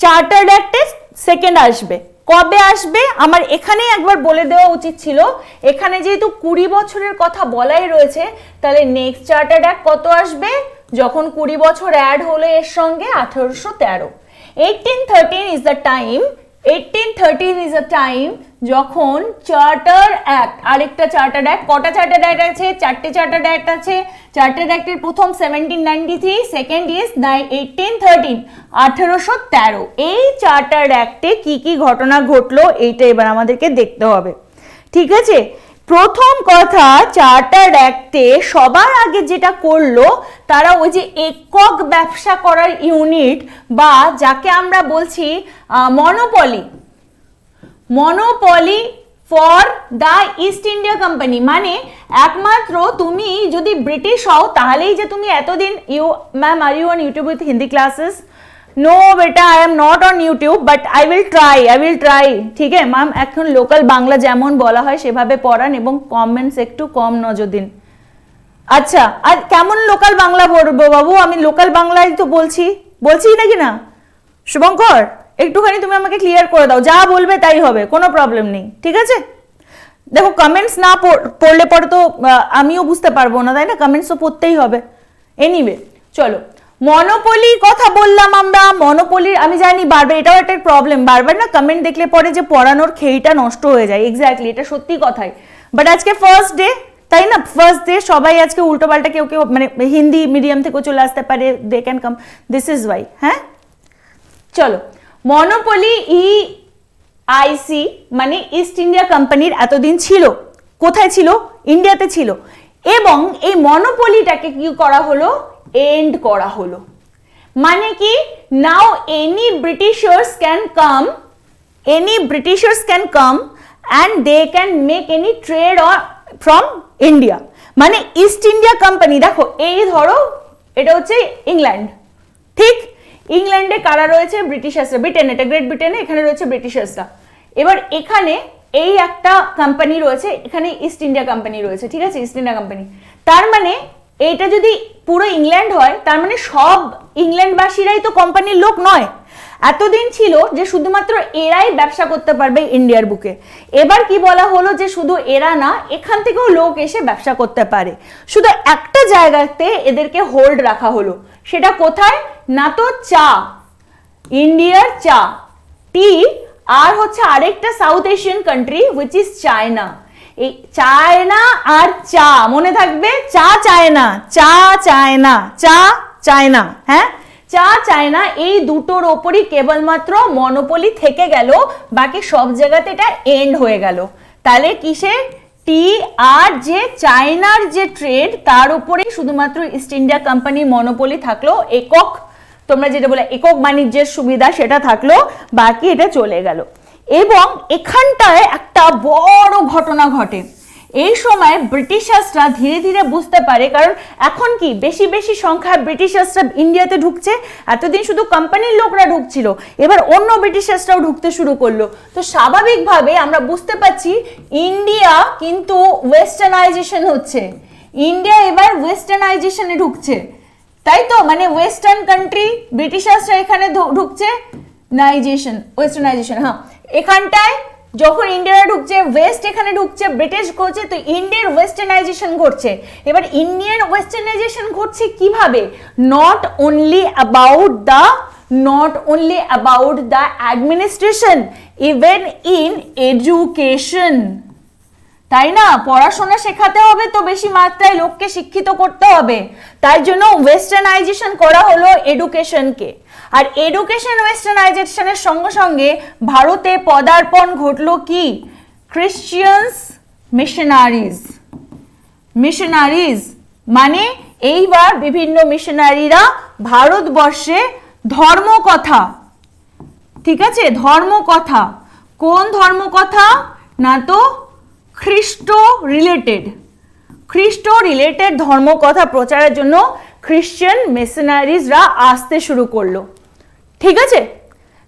চার্টার্ড অ্যাক্টের সেকেন্ড আসবে, কবে আসবে আমার এখানেই একবার বলে দেওয়া উচিত ছিল। এখানে যেহেতু 20 বছরের কথা বলাই রয়েছে, তাহলে নেক্সট চার্টার্ড অ্যাক্ট কত আসবে, যখন 20 বছর অ্যাড হলো এর সঙ্গে 1813। 1813 is the time, 1813 is the time যখন চার্টার অ্যাক্ট, আরেকটা চার্টার অ্যাক্ট, কটা চার্টার অ্যাক্ট আছে, 4টে চার্টার অ্যাক্ট আছে। চার্টার অ্যাক্টের প্রথম 1793, সেকেন্ড ইজ 1813, 1813। এই চার্টার অ্যাক্টে কি কি ঘটনা ঘটলো এইটা এবার আমাদেরকে দেখতে হবে। ঠিক আছে, প্রথম কথা, চার্টার অ্যাক্টে সবার আগে যেটা করলো তারা ওই যে একক ব্যবসা করার ইউনিট বা যাকে আমরা বলছি monopoly for the east India company, মানে একমাত্র তুমি যদি ব্রিটিশ হও তাহলেই যে তুমি এতদিন ma'am are you on YouTube with Hindi classes? No बेटा, I am not on YouTube, but I will try. ठीक है मैम, এখন লোকাল বাংলা যেমন বলা হয় সেভাবে পড়ান এবং কমেন্টস একটু কম নজর দিন। আচ্ছা, আর কেমন লোকাল বাংলা পড়বো বাবু? আমি লোকাল বাংলায় তো বলছি নাকি না? শুভঙ্কর একটুখানি তুমি আমাকে ক্লিয়ার করে দাও, যা বলবে তাই হবে, কোনো প্রবলেম নেই। ঠিক আছে, দেখো কমেন্টস না পড়লে পরে তো আমিও বুঝতে পারবো না, তাই না? কমেন্টস তো পড়তেই হবে। এনিওয়ে চলো, মনোপলি কথা বললাম আমরা। মনোপলির আমি জানি বারবার এটাও একটা প্রবলেম, বারবার না কমেন্ট দেখলে পরে যে পড়ানোর খেইটা নষ্ট হয়ে যায়। এক্স্যাক্টলি, এটা সত্যি কথাই। বাট আজকে ফার্স্ট ডে, তাই না? ফার্স্ট ডে, সবাই আজকে উল্টো পাল্টা কেউ মানে হিন্দি মিডিয়াম থেকেও চলে আসতে পারে, they can come, this is why. হ্যাঁ চলো, মনোপলি ইআইসি মানে ইস্ট ইন্ডিয়া কোম্পানির এতদিন ছিল, কোথায় ছিল? ইন্ডিয়াতে ছিল। এবং এই মনোপলিটাকে কি করা হলো? এন্ড করা হলো। মানে কি, now any Britishers can come and they can make any trade or from India. মানে ইস্ট ইন্ডিয়া কোম্পানি, দেখো এই ধরো এটা হচ্ছে ইংল্যান্ড, ঠিক? ইংল্যান্ডে কারা রয়েছে? ব্রিটিশার্সরা, ব্রিটেন, এটা গ্রেট ব্রিটেনে, এখানে রয়েছে ব্রিটিশার্সরা। এবার এখানে এই একটা কোম্পানি রয়েছে, এখানে ইস্ট ইন্ডিয়া কোম্পানি রয়েছে, ঠিক আছে, ইস্ট ইন্ডিয়া কোম্পানি। তার মানে এইটা যদি পুরো ইংল্যান্ড হয়, তার মানে সব ইংল্যান্ডবাসীরাই তো কোম্পানির লোক নয়। এতদিন ছিল যে শুধুমাত্র এরাই ব্যবসা করতে পারবে ইন্ডিয়ার বুকে। এবার কি বলা হলো যে শুধু এরা না, এখান থেকেও লোক এসে ব্যবসা করতে পারে। শুধু একটা জায়গাতে এদেরকে হোল্ড রাখা হলো, সেটা কোথায় না? তো চা, ইন্ডিয়ার চা, টি, আর হচ্ছে আরেকটা south Asian country which is China. এই চায়না আর চা মনে থাকবে, চা চায়না, চা চায়না, চা চায়না, হ্যাঁ, চা চায়না, এই দুটোর ওপরই কেবলমাত্র মনোপলি থেকে গেল, বাকি সব জায়গাতে এটা এন্ড হয়ে গেল। তাহলে কিসে? টি আর যে চায়নার যে ট্রেড, তার উপরেই শুধুমাত্র ইস্ট ইন্ডিয়া কোম্পানির মনোপলি থাকলো, একক, তোমরা যেটা বলে একক বাণিজ্যের সুবিধা সেটা থাকলো, বাকি এটা চলে গেল। এবং এখানটায় একটা বড় ঘটনা ঘটে। এই সময় ব্রিটিশার্সরা ধীরে ধীরে বুঝতে পারে, কারণ এখন কি বেশি বেশি সংখ্যায় ব্রিটিশার্সরা ইন্ডিয়াতে ঢুকছে, এতদিন শুধু কোম্পানির লোকরা ঢুকছিল, এবার অন্য ব্রিটিশার্সরাও ঢুকতে শুরু করলো। তো স্বাভাবিকভাবে আমরা বুঝতে পারছি ইন্ডিয়া কিন্তু ওয়েস্টার্নাইজেশন হচ্ছে, ইন্ডিয়া এবার ওয়েস্টার্নাইজেশনে ঢুকছে, তাই তো? মানে ওয়েস্টার্ন কান্ট্রি, ব্রিটিশার্সরা এখানে ঢুকছে, ওয়েস্টার্নাইজেশন, হ্যাঁ, এখানটায় যখন ইন্ডিয়ারা ঢুকছে, ওয়েস্ট এখানে ঢুকছে, ব্রিটিশ করছে, তো ইন্ডিয়ার ওয়েস্টার্নাইজেশন ঘটছে। এবার ইন্ডিয়ান ওয়েস্টার্নাইজেশন ঘটছে কিভাবে? Not only about the administration, even in education, তাই না? পড়াশোনা শেখাতে হবে তো বেশি মাত্রায় লোককে শিক্ষিত করতে হবে, তাই জন্য ওয়েস্টার্নাইজেশন করা হলো এডুকেশনকে। আর এডুকেশন ওয়েস্টার্নাইজেশনের সঙ্গে সঙ্গে ভারতে পদার্পণ ঘটলো কি? খ্রিশ্চিয়ানস মিশনারিজ, মানে এইবার বিভিন্ন মিশনারিরা ভারতবর্ষে ধর্মকথা, ঠিক আছে, ধর্মকথা, কোন ধর্মকথা না? তো খ্রিস্ট রিলেটেড ধর্মকথা প্রচারের জন্য খ্রিশ্চান মিশনারিজরা আসতে শুরু করলো, ঠিক আছে,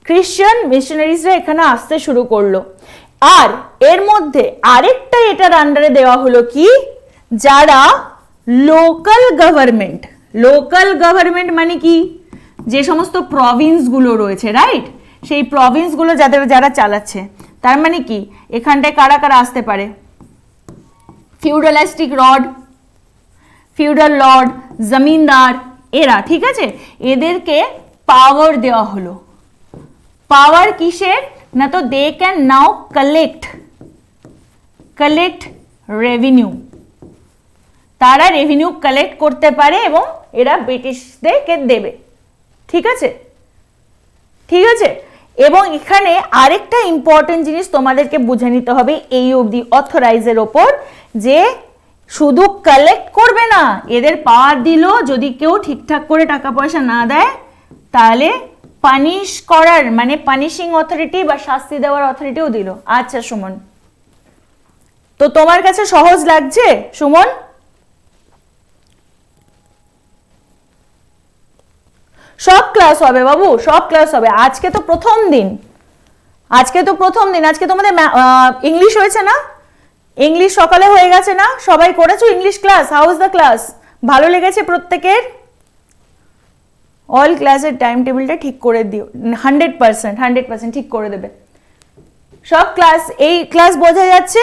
খ্রিশ্চান মিশনারিজরা এখানে আসতে শুরু করলো। আর এর মধ্যে আরেকটা এটার আন্ডারে দেওয়া হলো কি? যারা লোকাল গভর্নমেন্ট মানে কি? যে সমস্ত প্রভিন্সগুলো রয়েছে, রাইট, সেই প্রভিন্সগুলো যারা চালাচ্ছে, তার মানে কি এখানটায় কারা কারা আসতে পারে? ফিউডাল লর্ড, জমিনদার, এরা, ঠিক আছে, এদেরকে পাওয়ার দেওয়া হলো। পাওয়ার কিসের না? তো they can now collect revenue, তারা রেভিনিউ কালেক্ট করতে পারে এবং এরা ব্রিটিশদেরকে দেবে, ঠিক আছে, ঠিক আছে। এবং এখানে আরেকটা ইম্পর্টেন্ট জিনিস তোমাদেরকে বুঝে নিতে হবে এই অবধি অথরাইজের ওপর, যে শুধু কালেক্ট করবে না, এদের পাওয়ার দিল, যদি কেউ ঠিকঠাক করে টাকা পয়সা না দেয় তাহলে পানিশ করার, মানে পানিশিং অথরিটি বা শাস্তি দেওয়ার অথরিটিও দিল। আচ্ছা সুমন, তো তোমার কাছে সহজ লাগছে সুমন? সব ক্লাস হবে বাবু, সব ক্লাস হবে। আজকে তো প্রথম দিন, আজকে তোমাদের ইংলিশ হয়েছে না? ইংলিশ সকালে হয়ে গেছে না? সবাই করেছো English class? How is the class? ভালো লেগেছে প্রত্যেকের? অল ক্লাসের টাইম টেবিলটা ঠিক করে দিও, 100% ঠিক করে দেবে সব ক্লাস। এই ক্লাস বোঝা যাচ্ছে?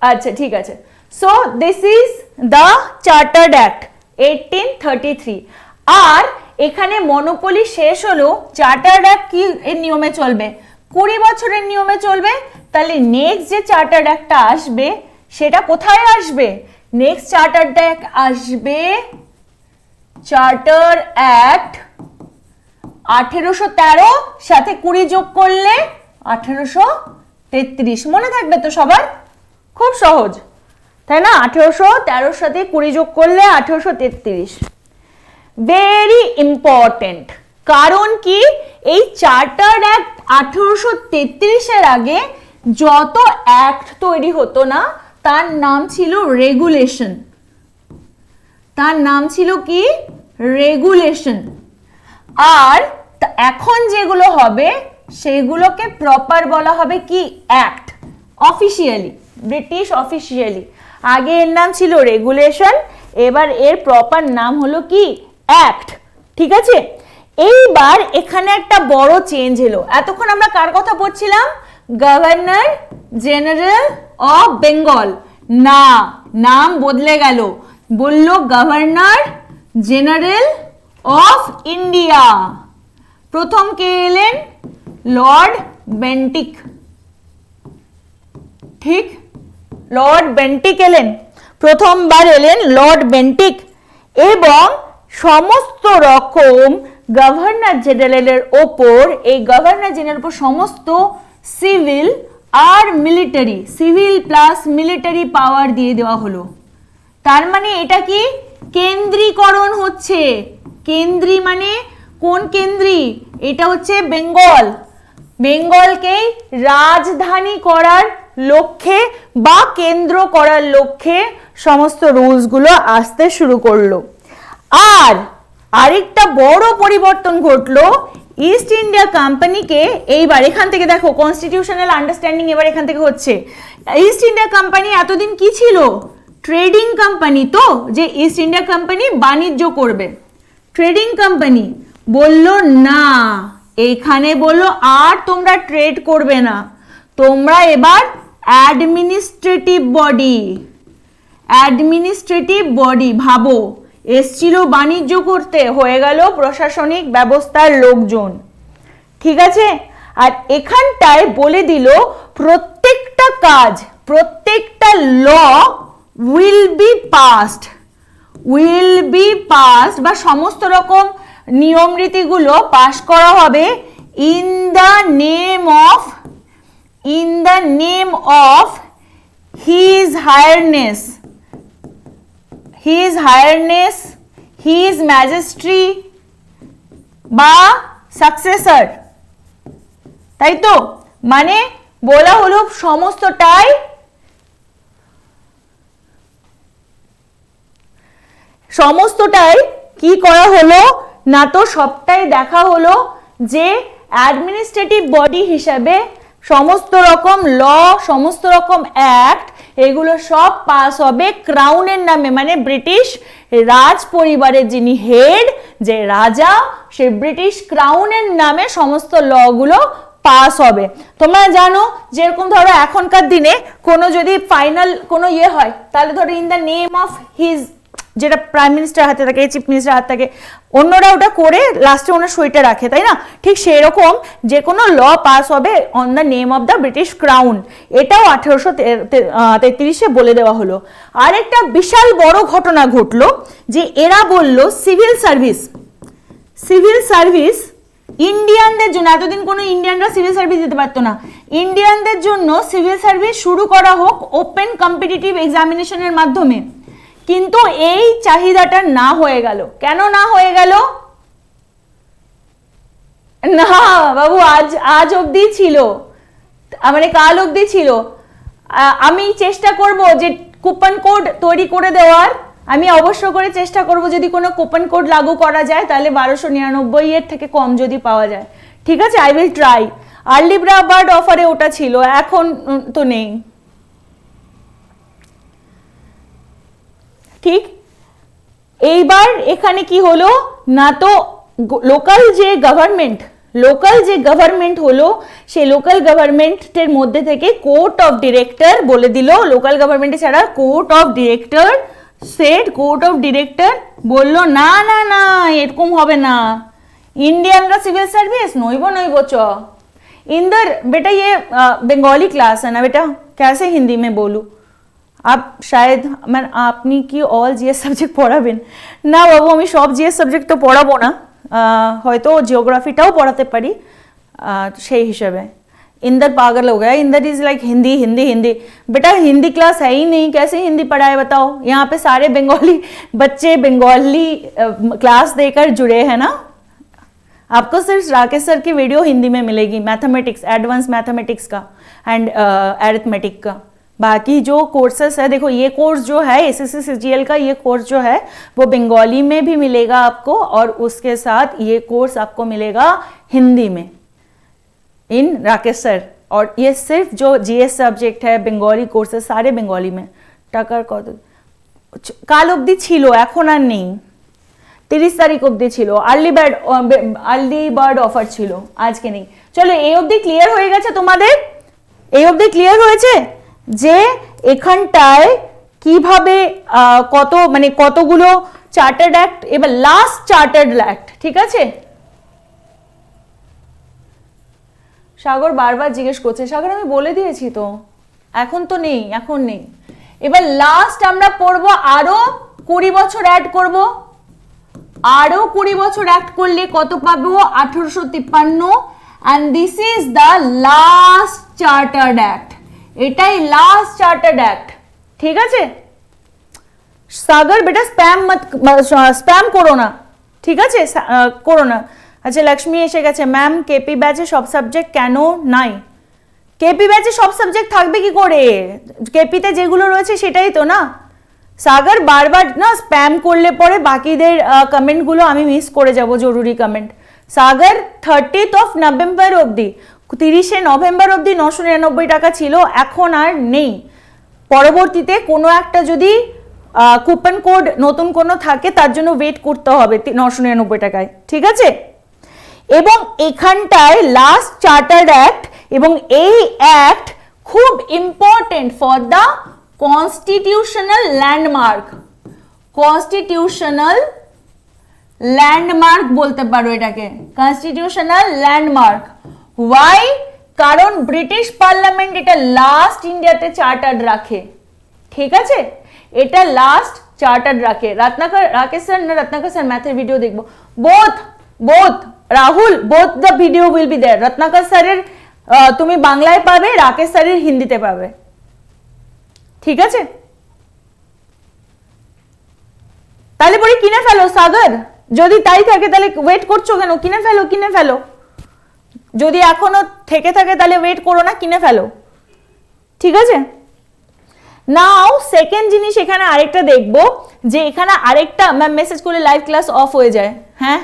আচ্ছা ঠিক আছে। So this is the chartered act 1833। আর এখানে মনোপলি শেষ হলো, চার্টার্ড অ্যাক্ট কি এর নিয়মে চলবে? 20 বছরের নিয়মে চলবে। তাহলে নেক্সট যে চার্টার্ড অ্যাক্টটা আসবে সেটা কোথায় আসবে? নেক্সট চার্টার্ড অ্যাক্ট আসবে চার্টার অ্যাক্ট 1813, সাথে 20 যোগ করলে 1833। মনে থাকবে তো সবার? খুব সহজ, তাই না? 1813 সাথে 20 যোগ করলে 1833। ভেরি ইম্পর্টেন্ট, কারণ কি এই চার্টার্ড অ্যাক্ট 1833 এর আগে যত অ্যাক্ট তৈরি হতো না তার নাম ছিল রেগুলেশন। তার নাম ছিল কি? রেগুলেশন। আর এখন যেগুলো হবে সেগুলোকে প্রপার বলা হবে কি? অ্যাক্ট। Officially, British officially. আগে এর নাম ছিল রেগুলেশন, এবার এর প্রপার নাম হলো কি? অ্যাক্ট। ঠিক আছে, এইবার এখানে একটা বড় চেঞ্জ এলো। এতক্ষণ আমরা কার কথা পড়ছিলাম? Governor general of Bengal. না, নাম বদলে গেল, বলল গভর্নর জেনারেল অফ ইন্ডিয়া। প্রথম কে এলেন? Lord Bentinck. ঠিক, লর্ড বেন্টিক এলেন, প্রথমবার এলেন লর্ড বেন্টিক। এবং সমস্ত রকম গভর্নর জেনারেলের ওপর, এই গভর্নর জেনারেলের ওপর সমস্ত সিভিল আর military, civil plus military power দিয়ে দেওয়া হলো। তার মানে এটা কি? কেন্দ্রীকরণ হচ্ছে। কেন্দ্রী মানে কোন কেন্দ্রী? এটা হচ্ছে বেঙ্গল। বেঙ্গলকে রাজধানী করার লক্ষ্যে বা কেন্দ্র করার লক্ষ্যে সমস্ত রুলসগুলো আসতে শুরু করলো। আর আরেকটা বড় পরিবর্তন ঘটলো, ইস্ট ইন্ডিয়া কোম্পানিকে এইবার এখান থেকে দেখো কনস্টিটিউশনাল আন্ডারস্ট্যান্ডিং এবার এখান থেকে হচ্ছে। ইস্ট ইন্ডিয়া কোম্পানি এতদিন কি ছিল? Trading company. তো যে ইস্ট ইন্ডিয়া কোম্পানি বাণিজ্য করবে, ট্রেডিং কোম্পানি বলল না, এখানে বললো আর তোমরা ট্রেড করবে না, তোমরা এবার অ্যাডমিনিস্ট্রেটিভ বডি। অ্যাডমিনিস্ট্রেটিভ বডি, ভাবো, এসছিল বাণিজ্য করতে, হয়ে গেল প্রশাসনিক ব্যবস্থার লোকজন। ঠিক আছে, আর এখানটায় বলে দিল প্রত্যেকটা কাজ, প্রত্যেকটা law will be passed, will be passed বা সমস্ত রকম নিয়ম রীতিগুলো পাস করা হবে in the name of, in the name of his highness, his highness, his majesty বা সাকসেসর। তাই তো, মানে বলা হলো সমস্তটাই কি করা হলো না, তো সবটাই দেখা হলো যে অ্যাডমিনিস্ট্রেটিভ বডি হিসাবে সমস্ত রকম ল, সমস্ত রকম অ্যাক্ট, এগুলো সব পাস হবে ক্রাউনের নামে, মানে ব্রিটিশ রাজ পরিবারের যিনি হেড, যে রাজা, সে ব্রিটিশ ক্রাউনের নামে সমস্ত লগুলো পাস হবে। তোমরা জানো যেরকম ধরো এখনকার দিনে কোনো যদি ফাইনাল কোনো ইয়ে হয়, তাহলে ধরো in the name of his, যেটা প্রাইম মিনিস্টার হাতে থাকে, চিফ মিনিস্টার হাতে থাকে, অন্যরা ওটা করে লাস্টে ওনার সইটা রাখে, তাই না? ঠিক সেরকম যে কোনো ল পাস হবে on the name of the British crown. এটাও 1833-এ বলে দেওয়া হলো। আর একটা বিশাল বড় ঘটনা ঘটলো যে এরা বলল সিভিল সার্ভিস, সিভিল সার্ভিস ইন্ডিয়ানদের জন্য, এতদিন কোনো ইন্ডিয়ানরা সিভিল সার্ভিস দিতে পারতো না, ইন্ডিয়ানদের জন্য সিভিল সার্ভিস শুরু করা হোক ওপেন কম্পিটিটিভ এক্সামিনেশনের মাধ্যমে। কিন্তু এই চাহিদাটা না হয়ে গেল। কেন না হয়ে গেল? না বাবু, আজ অবধি ছিল, মানে কাল অবধি ছিল। আমি চেষ্টা করব যে কুপন কোড তৈরি করে দেওয়ার, আমি অবশ্য করে চেষ্টা করব যদি কোনো কুপন কোড লাগু করা যায় তাহলে 1299 এর থেকে কম যদি পাওয়া যায়। ঠিক আছে, I will try. Early bird অফারে ওটা ছিল, এখন তো নেই। ঠিক, এইবার এখানে কি হলো না, তো লোকাল যে গভর্নমেন্ট হলো, সেই লোকাল গভর্নমেন্টের মধ্যে থেকে কোর্ট অফ ডিরেক্টর বলে দিল, লোকাল গভর্নমেন্টে ছাড়া court of director, set court of director বলল না না না, এরকম হবে না, इंडियन का सिविल सर्विस नोइबो च इंदर बेटा ये बंगाली क्लास है ना बेटा, कैसे हिंदी में बोलूँ? आप शायद मैं आपनी की ऑल जीएस सब्जेक्ट पढ़ाबेन ना बाबू, আমি সব জিএস সাবজেক্ট তো পড়াবো না, হয়তো জিওগ্রাফিটাও পড়াতে পারি সেই হিসাবে। इंदर पागल हो गया, इंदर इज लाइक हिंदी हिंदी हिंदी। बेटा हिंदी क्लास है ही नहीं, कैसे हिंदी पढ़ाए बताओ? यहाँ पे सारे बंगाली बच्चे बंगाली क्लास देकर जुड़े हैं ना। आपको सिर्फ राकेश सर की वीडियो हिंदी में मिलेगी, मैथमेटिक्स, एडवांस मैथमेटिक्स का एंड अरिथमेटिक का, बाकी जो कोर्सेस है, देखो ये कोर्स जो है एसएससी सीजीएल का, ये कोर्स जो है वो बंगाली में भी मिलेगा आपको, और उसके साथ ये कोर्स आपको मिलेगा हिंदी में इन राकेश सर। और ये सिर्फ जो जीएस सब्जेक्ट है बंगाली कोर्सेस सारे बंगाली में। টাকার কত কাল অবধি ছিল, এখন আর নেই, 30 তারিখ অবধি ছিল, আর্লি বার্ড অফার ছিল, আজকে নেই। চলো এই অবধি ক্লিয়ার হয়ে গেছে তোমাদের? এই অবধি ক্লিয়ার হয়েছে যে এখানটায় কিভাবে কত মানে কতগুলো চার্টার্ড অ্যাক্ট, এবার লাস্ট চার্টার্ড অ্যাক্ট, ঠিক আছে? সাগর বারবার জিজ্ঞেস করছে, সাগর আমি বলে দিয়েছি তো, এখন তো নেই, এখন নেই। এবার লাস্ট আমরা পড়বো আরো 20 বছর অ্যাড করব, আরো 20 বছর অ্যাড করলে কত পাবো? 1853। and this is the last chartered act, এটাই লাস্ট চার্টার্ড অ্যাক্ট, ঠিক আছে? সাগর বেটা স্প্যাম করো না, ঠিক আছে? করো না। আচ্ছা লক্ষ্মী এসে গেছে, ম্যাম কেপি ব্যাচে সব সাবজেক্ট কেন নাই? কেপি ব্যাচে সব সাবজেক্ট থাকবে কি করে? কেপিতে যেগুলো রয়েছে সেটাই তো না। সাগর বারবার না স্প্যাম করলে পরে বাকিদের কমেন্টগুলো আমি মিস করে যাব, জরুরি কমেন্ট। সাগর 30 নভেম্বর অবধি, 30 নভেম্বর অবধি 999 টাকা ছিল, এখন আর নেই। পরবর্তীতে কোনো একটা যদি কুপন কোড নতুন কোনো থাকে তার জন্য ওয়েট করতে হবে 999 টাকায়, ঠিক আছে? এবং এখানটায় লাস্ট চার্টার্ড অ্যাক্ট, এবং এই অ্যাক্ট খুব important for the constitutional landmark, constitutional landmark বলতে পারো এটাকে, কনস্টিটিউশনাল ল্যান্ডমার্ক। ওয়াই? কারণ ব্রিটিশ পার্লামেন্ট এটা লাস্ট ইন্ডিয়াতে চার্টার্ড রাখে, ঠিক আছে? এটা লাস্ট চার্টার্ড রাখে। রাকেশ স্যার না রত্নাকর স্যার ম্যাথের ভিডিও দেখবো, both Rahul, both the video will be there. Ratnakar স্যারের তুমি বাংলায় পাবে, রাকেশ স্যারের হিন্দিতে পাবে, ঠিক আছে? তাহলে পরে কিনে ফেলো সাগর, যদি তাই থাকে তাহলে ওয়েট করছো কেন? কিনে ফেলো, কিনে ফেলো। যদি এখনো থেকে থাকে তাহলে ওয়েট করো না, কিনে ফেলো, ঠিক আছে? নাও সেকেন্ড জিনিস এখানে আরেকটা দেখবো, যে এখানে আরেকটা ম্যাম মেসেজ করলে লাইভ ক্লাস অফ হয়ে যায়, হ্যাঁ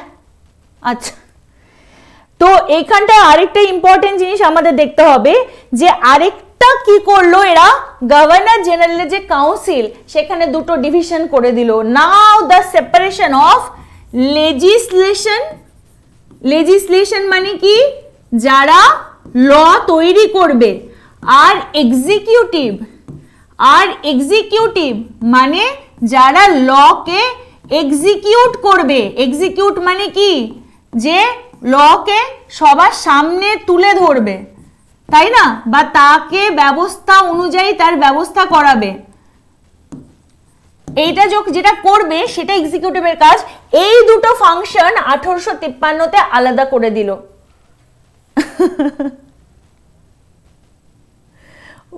আচ্ছা। তো এইখানটা আরেকটা ইম্পর্টেন্ট জিনিস আমাদের দেখতে হবে, যে আরেকটা কি করলো এরা, গভর্নর জেনারেলের যে কাউন্সিল সেখানে দুটো ডিভিশন করে দিল। Now the separation of legislation, legislation মানে কি? যারা ল তৈরি করবে, আর এক্সিকিউটিভ, আর এক্সিকিউটিভ মানে যারা লকে এক্সিকিউট করবে। এক্সিকিউট মানে কি? যে লকে সবার সামনে তুলে ধরবে, তাই না? বা তাকে ব্যবস্থা অনুযায়ী তার ব্যবস্থা করাবে, এইটা যেটা করবে সেটা এক্সিকিউটিভের কাজ। এই দুটো ফাংশন 1853-তে আলাদা করে দিল।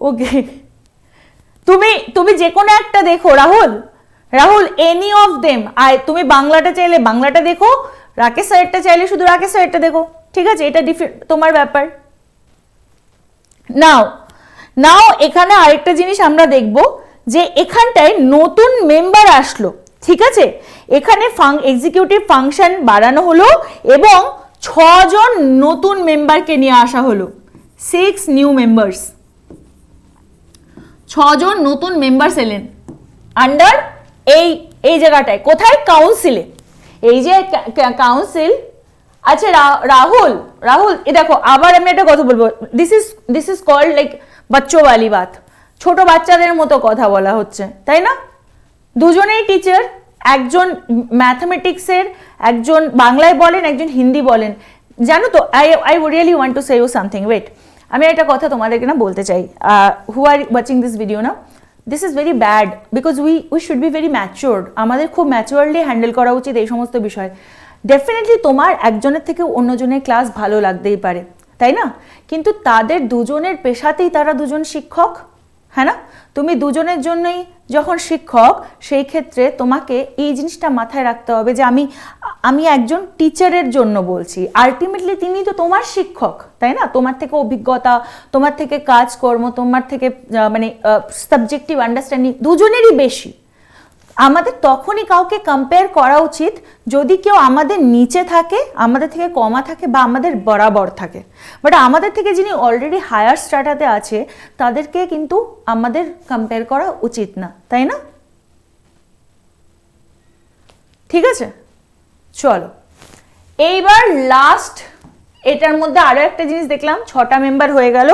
ওকে, তুমি যে কোনো একটা দেখো রাহুল এনি অফ দেম, আর তুমি বাংলাটা চাইলে বাংলাটা দেখো, রাকেশ স্যারটা চাইলে শুধু রাকেশ স্যারটা দেখো, ঠিক আছে? এটা তোমার ব্যাপার। নাও এখানে আরেকটা জিনিস আমরা দেখব, যে এখানটায় নতুন মেম্বার আসলো, ঠিক আছে? এখানে এক্সিকিউটিভ ফাংশন বাড়ানো হলো এবং 6 জন নতুন মেম্বারকে নিয়ে আসা হলো, 6 নিউ মেম্বার্স। 6 জন নতুন মেম্বার্স এলেন আন্ডার এই জায়গাটায়, কোথায়? কাউন্সিলে। এই যে কাউন্সিল। আচ্ছা রাহুল এ দেখো, আবার আমি একটা কথা বলবো, দিস ইজ কল্ড লাইক বাচ্চো वाली बात, ছোট বাচ্চাদের মতো কথা বলা হচ্ছে, তাই না? দুজনেই টিচার, একজন ম্যাথমেটিক্সের, একজন বাংলায় বলেন, একজন হিন্দি বলেন। জানো তো, I really want to say you something. Wait, আমি একটা কথা তোমাদেরকে না বলতে চাই, who are watching this video না, this is very bad, because we should be very matured. আমাদের খুব ম্যাচিওরলি হ্যান্ডেল করা উচিত এই সমস্ত বিষয়। ডেফিনেটলি তোমার একজনের থেকে অন্যজনের ক্লাস ভালো লাগতেই পারে, তাই না? কিন্তু তাদের দুজনের পেশাতেই তারা দুজন শিক্ষক, হ্যাঁ না? তুমি দুজনের জন্যই যখন শিক্ষক, সেই ক্ষেত্রে তোমাকে এই জিনিসটা মাথায় রাখতে হবে যে আমি একজন টিচারের জন্য বলছি, আলটিমেটলি তিনি তো তোমার শিক্ষক, তাই না? তোমার থেকে অভিজ্ঞতা, তোমার থেকে কাজকর্ম, তোমার থেকে মানে সাবজেক্টিভ আন্ডারস্ট্যান্ডিং দুজনেরই বেশি। আমাদের তখনই কাউকে কম্পেয়ার করা উচিত যদি কেউ আমাদের নিচে থাকে, আমাদের থেকে কমা থাকে বা আমাদের বরাবর থাকে। বাট আমাদের থেকে যিনি অলরেডি হায়ার স্ট্র্যাটাতে আছে তাদেরকে কিন্তু আমাদের কম্পেয়ার করা উচিত না, তাই না? ঠিক আছে, চলো এইবার লাস্ট, এটার মধ্যে আরো একটা জিনিস দেখলাম, 6টা মেম্বার হয়ে গেল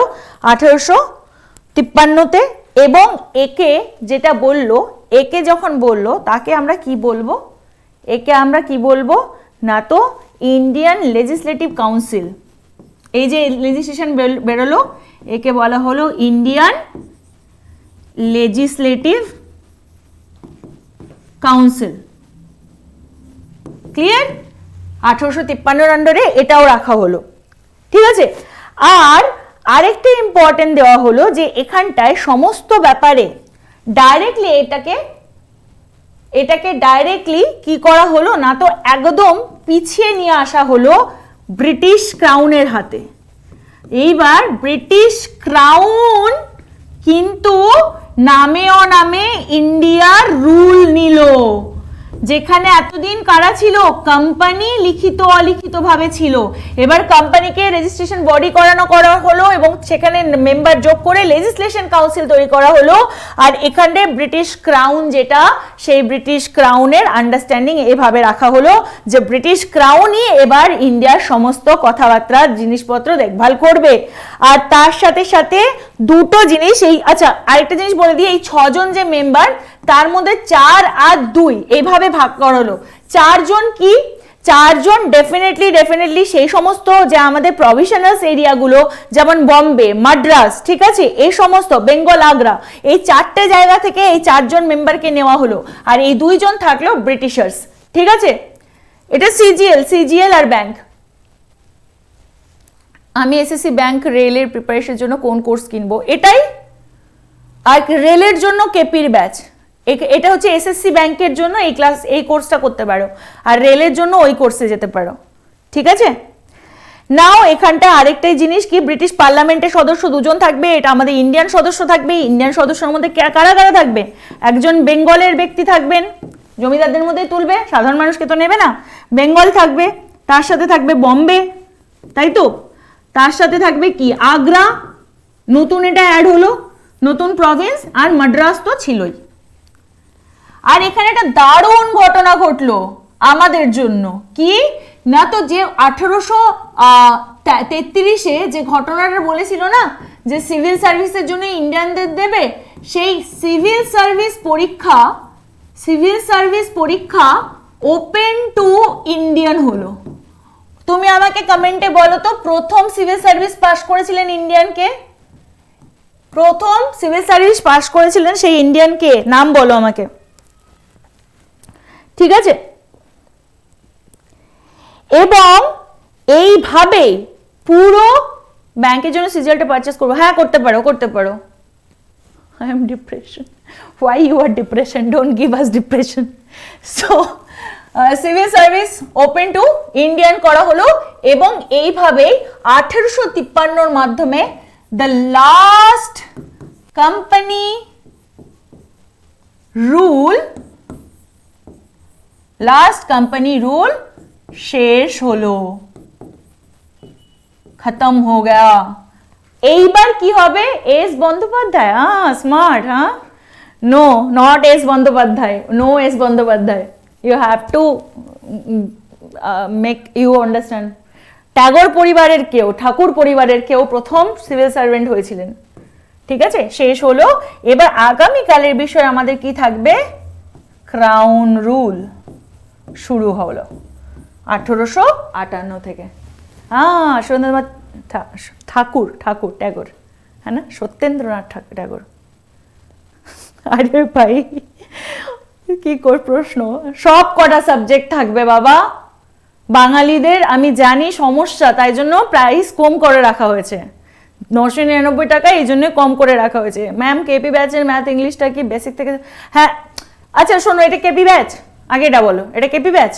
1853-তে। এবং একে যেটা বললো, একে যখন বললো তাকে আমরা কি বলবো? একে আমরা কি বলবো না তো ইন্ডিয়ান লেজিসলেটিভ কাউন্সিল। এই যে লেজিসলেশন বেরোলো একে বলা হলো ইন্ডিয়ান লেজিসলেটিভ কাউন্সিল। ক্লিয়ার? 1853 আন্ডারে এটাও রাখা হলো, ঠিক আছে। আর আরেকটা ইম্পর্টেন্ট দেওয়া হলো যে এখানটায় সমস্ত ব্যাপারে ডাইরেক্টলি এটাকে ডাইরেক্টলি কি করা হলো না তো একদম পিছিয়ে নিয়ে আসা হলো ব্রিটিশ ক্রাউনের হাতে। এইবার ব্রিটিশ ক্রাউন কিন্তু নামে অনামে ইন্ডিয়ার রুল নিল। যেখানে এতদিন কারা ছিল? কোম্পানি লিখিত অলিখিত ভাবে ছিল। এবার কোম্পানিকে রেজিস্ট্রেশন বডি করা হলো এবং সেখানে মেম্বার যোগ করে লেজিসলেশন কাউন্সিল তৈরি করা হলো। আর এখানে ব্রিটিশ ক্রাউন যেটা, সেই ব্রিটিশ ক্রাউনের আন্ডারস্ট্যান্ডিং এভাবে রাখা হলো যে ব্রিটিশ ক্রাউনই এবার ইন্ডিয়ার সমস্ত কথাবার্তা জিনিসপত্র দেখভাল করবে। আর তার সাথে সাথে দুটো জিনিস, এই আচ্ছা আরেকটা জিনিস বলে দিই, এই 6 জন যে মেম্বার তার মধ্যে 4 আর 2 এইভাবে ভাগ করা হলো। 4 জন কি? 4 জন ডেফিনেটলি সেই সমস্ত যে আমাদের প্রভিশনালস এরিয়াগুলো, যেমন বম্বে, মাদ্রাস, ঠিক আছে, এই সমস্ত বেঙ্গল, আগ্রা, এই 4টে জায়গা থেকে এই 4 জন মেম্বারকে নেওয়া হলো। আর এই 2 জন থাকলো ব্রিটিশার্স, ঠিক আছে। এটা সিজিএল আর ব্যাংক। আমি এসএসসি ব্যাংক রেলের প্রিপারেশনের জন্য কোন কোর্স কিনবো এটাই, আর রেলের জন্য কেপির ব্যাচ। এটা হচ্ছে এসএসসি ব্যাংকের জন্য এই কোর্সটা করতে পারো, আর রেলের জন্য ওই কোর্সে যেতে পারো, ঠিক আছে। নাও এখানটা আরেকটাই জিনিস কি, ব্রিটিশ পার্লামেন্টের সদস্য 2 জন থাকবে, এটা আমাদের ইন্ডিয়ান সদস্য থাকবে। ইন্ডিয়ান সদস্যের মধ্যে কারা কারা থাকবে? একজন বেঙ্গলের ব্যক্তি থাকবেন, জমিদারদের মধ্যে তুলবে, সাধারণ মানুষকে তো নেবে না। বেঙ্গল থাকবে, তার সাথে থাকবে বম্বে, তাই তো, তার সাথে থাকবে কি আগ্রা, নতুন এটা অ্যাড হলো, নতুন প্রভিন্স, আর মাদ্রাস তো ছিলই। আর এখানে একটা দারুণ ঘটনা ঘটলো আমাদের জন্য, কি না তো যে 1833-এ যে ঘটনাটা বলেছিল না যে সিভিল সার্ভিসের জন্য ইন্ডিয়ানদের দেবে, সেই সিভিল সার্ভিস পরীক্ষা ওপেন টু ইন্ডিয়ান হলো। তুমি আমাকে কমেন্টে বলো তো প্রথম সিভিল সার্ভিস পাস করেছিলেন ইন্ডিয়ানকে? প্রথম সিভিল সার্ভিস পাস করেছিলেন সেই ইন্ডিয়ানকে নাম বলো আমাকে, ঠিক আছে। এবং এইভাবে পুরো ব্যাংকের জন্য সিজিএলটা পারচেজ করবো, হ্যাঁ করতে পারো। I am depression. Why you are depression? Don't give us depression. So civil service open to Indian করা হলো এবং এইভাবে 1853 মাধ্যমে দ্য লাস্ট কোম্পানি রুল শেষ হলো, খতম হো গয়া। এইবার কি হবে? S Bandyopadhyay, smart, no not S Bandyopadhyay, no S Bandyopadhyay, you have to make you understand. Tagore পরিবারের কেউ, ঠাকুর পরিবারের কেউ প্রথম সিভিল সার্ভেন্ট হয়েছিলেন, ঠিক আছে। শেষ হলো। এবার আগামীকালের বিষয় আমাদের কি থাকবে? ক্রাউন রুল শুরু হলো 1858 থেকে। সত্যেন্দ্রনাথ ঠাকুর ট্যাগর, হ্যাঁ না, সত্যেন্দ্রনাথ ট্যাগর। আরে ভাই কি কর প্রশ্ন, সব কটা সাবজেক্ট থাকবে বাবা। বাঙালিদের আমি জানি সমস্যা, তাই জন্য প্রাইস কম করে রাখা হয়েছে, 999 টাকা এই জন্য কম করে রাখা হয়েছে। ম্যাম কেপি ব্যাচের ম্যাথ ইংলিশটা কি বেসিক থেকে? হ্যাঁ আচ্ছা শোনো, এটা কেপি ব্যাচ, আগে এটা বলো, এটা কেপি ব্যাচ?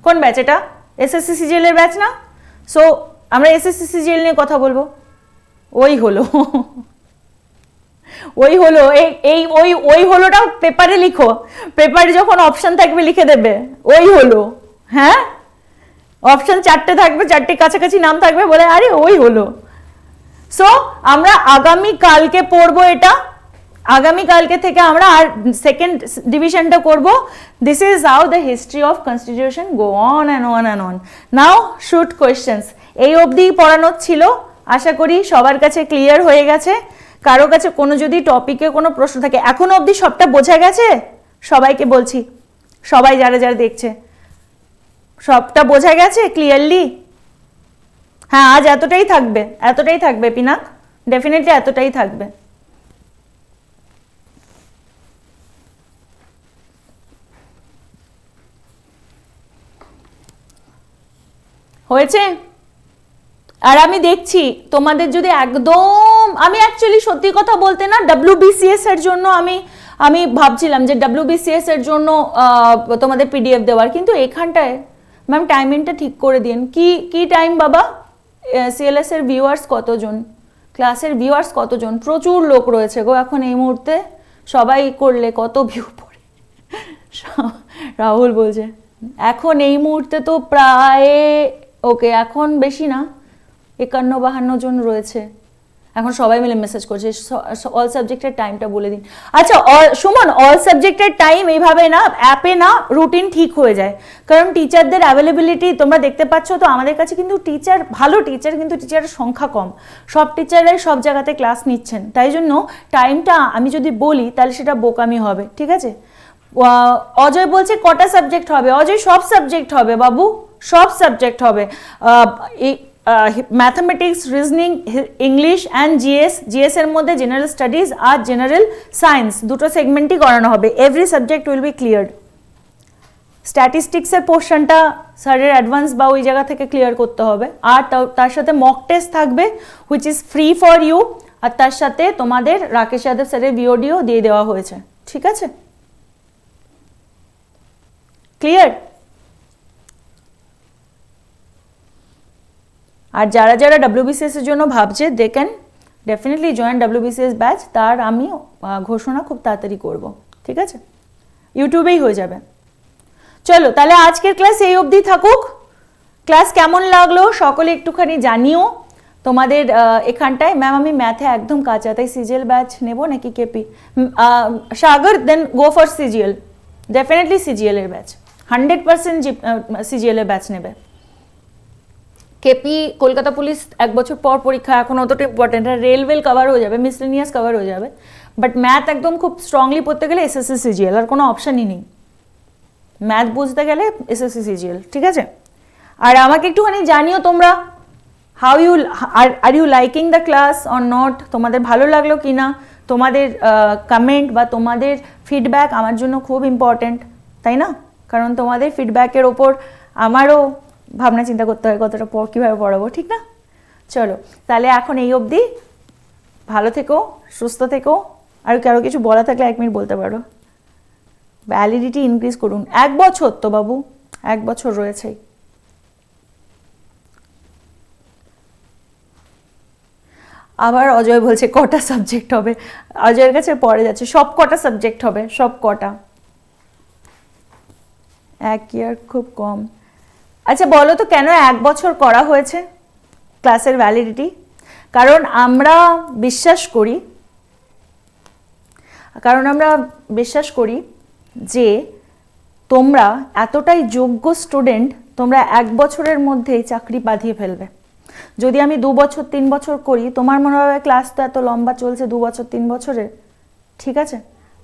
কোন ব্যাচ এটা? এসএসসি সিজিএল এর ব্যাচ না? সো আমরা এসএসসি সিজিএল নিয়ে কথা বলবো। ওই হলো ওই হলো এই ওই হলোটা পেপারে লিখো, পেপারে যখন অপশন থাকবে লিখে দেবে ওই হলো। হ্যাঁ অপশন 4টে থাকবে, 4টে কাছাকাছি নাম থাকবে, বলে আরে ওই হলো। সো আমরা আগামী কালকে পড়বো এটা, আগামী কালকে থেকে আমরা আর সেকেন্ড ডিভিশনটা করব। This is how the history of constitution go on and on and on. Now shoot questions. এই অবধি পড়ানো ছিল, আশা করি সবার কাছে ক্লিয়ার হয়ে গেছে। কারো কাছে কোনো যদি টপিকে কোনো প্রশ্ন থাকে, এখনো অবধি সবটা বোঝা গেছে? সবাইকে বলছি, সবাই যারা যারা দেখছে, সবটা বোঝা গেছে ক্লিয়ারলি? হ্যাঁ আজ এতটাই থাকবে, এতটাই থাকবে পিনাক, ডেফিনেটলি এতটাই থাকবে। হয়েছে? আর আমি দেখছি তোমাদের যদি একদম, আমি অ্যাকচুয়ালি সত্যি কথা বলতে না WBCS এর জন্য আমি ভাবছিলাম যে WBCS এর জন্য তোমাদের PDF দেওয়ার, কিন্তু এখানটায় ম্যাম টাইমিংটা ঠিক করে দিন। কি টাইম বাবা? CLS এর ভিউয়ার্স কতজন, ক্লাসের ভিউয়ার্স কতজন? প্রচুর লোক রয়েছে গো এখন এই মুহূর্তে, সবাই করলে কত ভিউ পড়ে। রাহুল বলছে এখন এই মুহূর্তে তো প্রায়, ওকে এখন বেশি না, 51-52 জন রয়েছে এখন, সবাই মিলে মেসেজ করছে অল সাবজেক্টের টাইমটা বলে দিন। আচ্ছা সুমন, অল সাবজেক্টের টাইম এইভাবে না অ্যাপে না রুটিন ঠিক হয়ে যায়, কারণ টিচারদের অ্যাভেলেবিলিটি তোমরা দেখতে পাচ্ছ তো, আমাদের কাছে কিন্তু টিচার ভালো টিচার, কিন্তু টিচারের সংখ্যা কম, সব টিচাররাই সব জায়গাতে ক্লাস নিচ্ছেন, তাই জন্য টাইমটা আমি যদি বলি তাহলে সেটা বোকামি হবে, ঠিক আছে? অজয় বলছে কটা সাবজেক্ট হবে? অজয় সব সাবজেক্ট হবে বাবু, সব সাবজেক্ট হবে। Mathematics, reasoning, English and GS এর মধ্যে জেনারেল স্টাডিজ আর জেনারেল সায়েন্স দুটো সেগমেন্টই করানো হবে। Every subject will be cleared. স্ট্যাটিস্টিক্সের পোর্শনটা স্যারের অ্যাডভান্স বা ওই জায়গা থেকে ক্লিয়ার করতে হবে, আর তার সাথে মক টেস্ট থাকবে which is free for you, আর তার সাথে তোমাদের রাকেশ যাদব স্যারের ভিডিও দিয়ে দেওয়া হয়েছে, ঠিক আছে? ক্লিয়ার? আর যারা যারা WBCS এর জন্য ভাবছে they can definitely join WBCS batch, তার আমি ঘোষণা খুব তাড়াতাড়ি করব, ঠিক আছে? ইউটিউবেই হয়ে যাবে। চলো তাহলে আজকের ক্লাস এই অবধি থাকুক। ক্লাস কেমন লাগলো সকলে একটুখানি জানিও তোমাদের এখানটায়। ম্যাম আমি ম্যাথে একদম কাঁচা, তাই সিজিএল ব্যাচ নেব নাকি KP? Sagar then go for CGL, definitely CGL এর ব্যাচ, 100% সিজিএল এর ব্যাচ নেবে। কেপি কলকাতা পুলিশ 1 বছর পর পরীক্ষা, এখন অতটা ইম্পর্টেন্ট, রেলওয়েল কভার হয়ে যাবে, মিসলেনিয়াস কভার হয়ে যাবে, বাট ম্যাথ একদম খুব স্ট্রংলি পড়তে গেলে এসএসসি সিজিএল, আর কোনো অপশানই নেই। ম্যাথ বুঝতে গেলে এসএসসি সিজিএল, ঠিক আছে? আর আমাকে একটুখানি জানিও তোমরা how you are you liking the class or not, তোমাদের ভালো লাগলো কি না, তোমাদের কমেন্ট বা তোমাদের ফিডব্যাক আমার জন্য খুব ইম্পর্টেন্ট, তাই না? কারণ তোমাদের ফিডব্যাকের ওপর আমারও ভাবনা চিন্তা করতে হয় কতটা কীভাবে পড়াবো, ঠিক না? চলো তাহলে এখন এই অবধি, ভালো থেকো, সুস্থ থেকো। আর কারো কিছু বলা থাকলে 1 মিনিট বলতে পারো। ভ্যালিডিটি ইনক্রিজ করুন, 1 বছর তো বাবু, 1 বছর রয়েছেই। আবার অজয় বলছে কটা সাবজেক্ট হবে? অজয়ের কাছে পড়ে যাচ্ছে, সব কটা সাবজেক্ট হবে, সব কটা। 1 ইয়ার খুব কম। আচ্ছা বলো তো কেন 1 বছর করা হয়েছে ক্লাসের ভ্যালিডিটি? কারণ আমরা বিশ্বাস করি যে তোমরা এতটাই যোগ্য স্টুডেন্ট, তোমরা 1 বছরের মধ্যেই চাকরি বাঁধিয়ে ফেলবে। যদি আমি 2 বছর 3 বছর করি, তোমার মনে হবে ক্লাস তো এত লম্বা চলছে 2 বছর 3 বছরের, ঠিক আছে?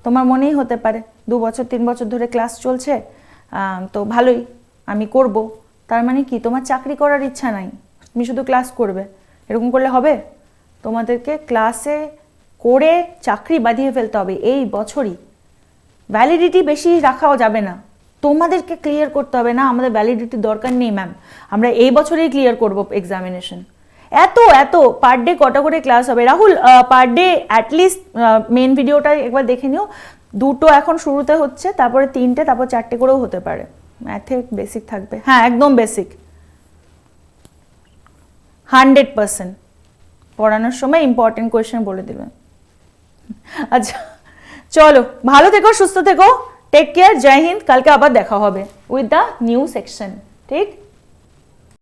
তোমার মনেই হতে পারে 2 বছর 3 বছর ধরে ক্লাস চলছে, তো ভালোই আমি করব, তার মানে কি তোমার চাকরি করার ইচ্ছা নাই, তুমি শুধু ক্লাস করবে, এরকম করলে হবে? তোমাদেরকে ক্লাসে করে চাকরি বাঁধিয়ে ফেলতে হবে এই বছরই। ভ্যালিডিটি বেশি রাখাও যাবে না, তোমাদেরকে ক্লিয়ার করতে হবে না আমাদের ভ্যালিডিটির দরকার নেই ম্যাম, আমরা এই বছরেই ক্লিয়ার করব এক্সামিনেশন, এত এত পার ডে কটা করে ক্লাস হবে Rahul? Per day at least main ভিডিওটা একবার দেখে নিও, 2টো এখন শুরুতে হচ্ছে, তারপরে 3টে, তারপর 4টে করেও হতে পারে। ম্যাথে বেসিক থাকবে, হ্যাঁ একদম বেসিক, 100% পড়ানোর সময় ইম্পর্টেন্ট কোয়েশ্চেন বলে দিবে। আচ্ছা চলো, ভালো থেকো, সুস্থ থেকো, টেক কেয়ার, জয় হিন্দ। কালকে আবার দেখা হবে উইথ দ্য নিউ সেকশন, ঠিক?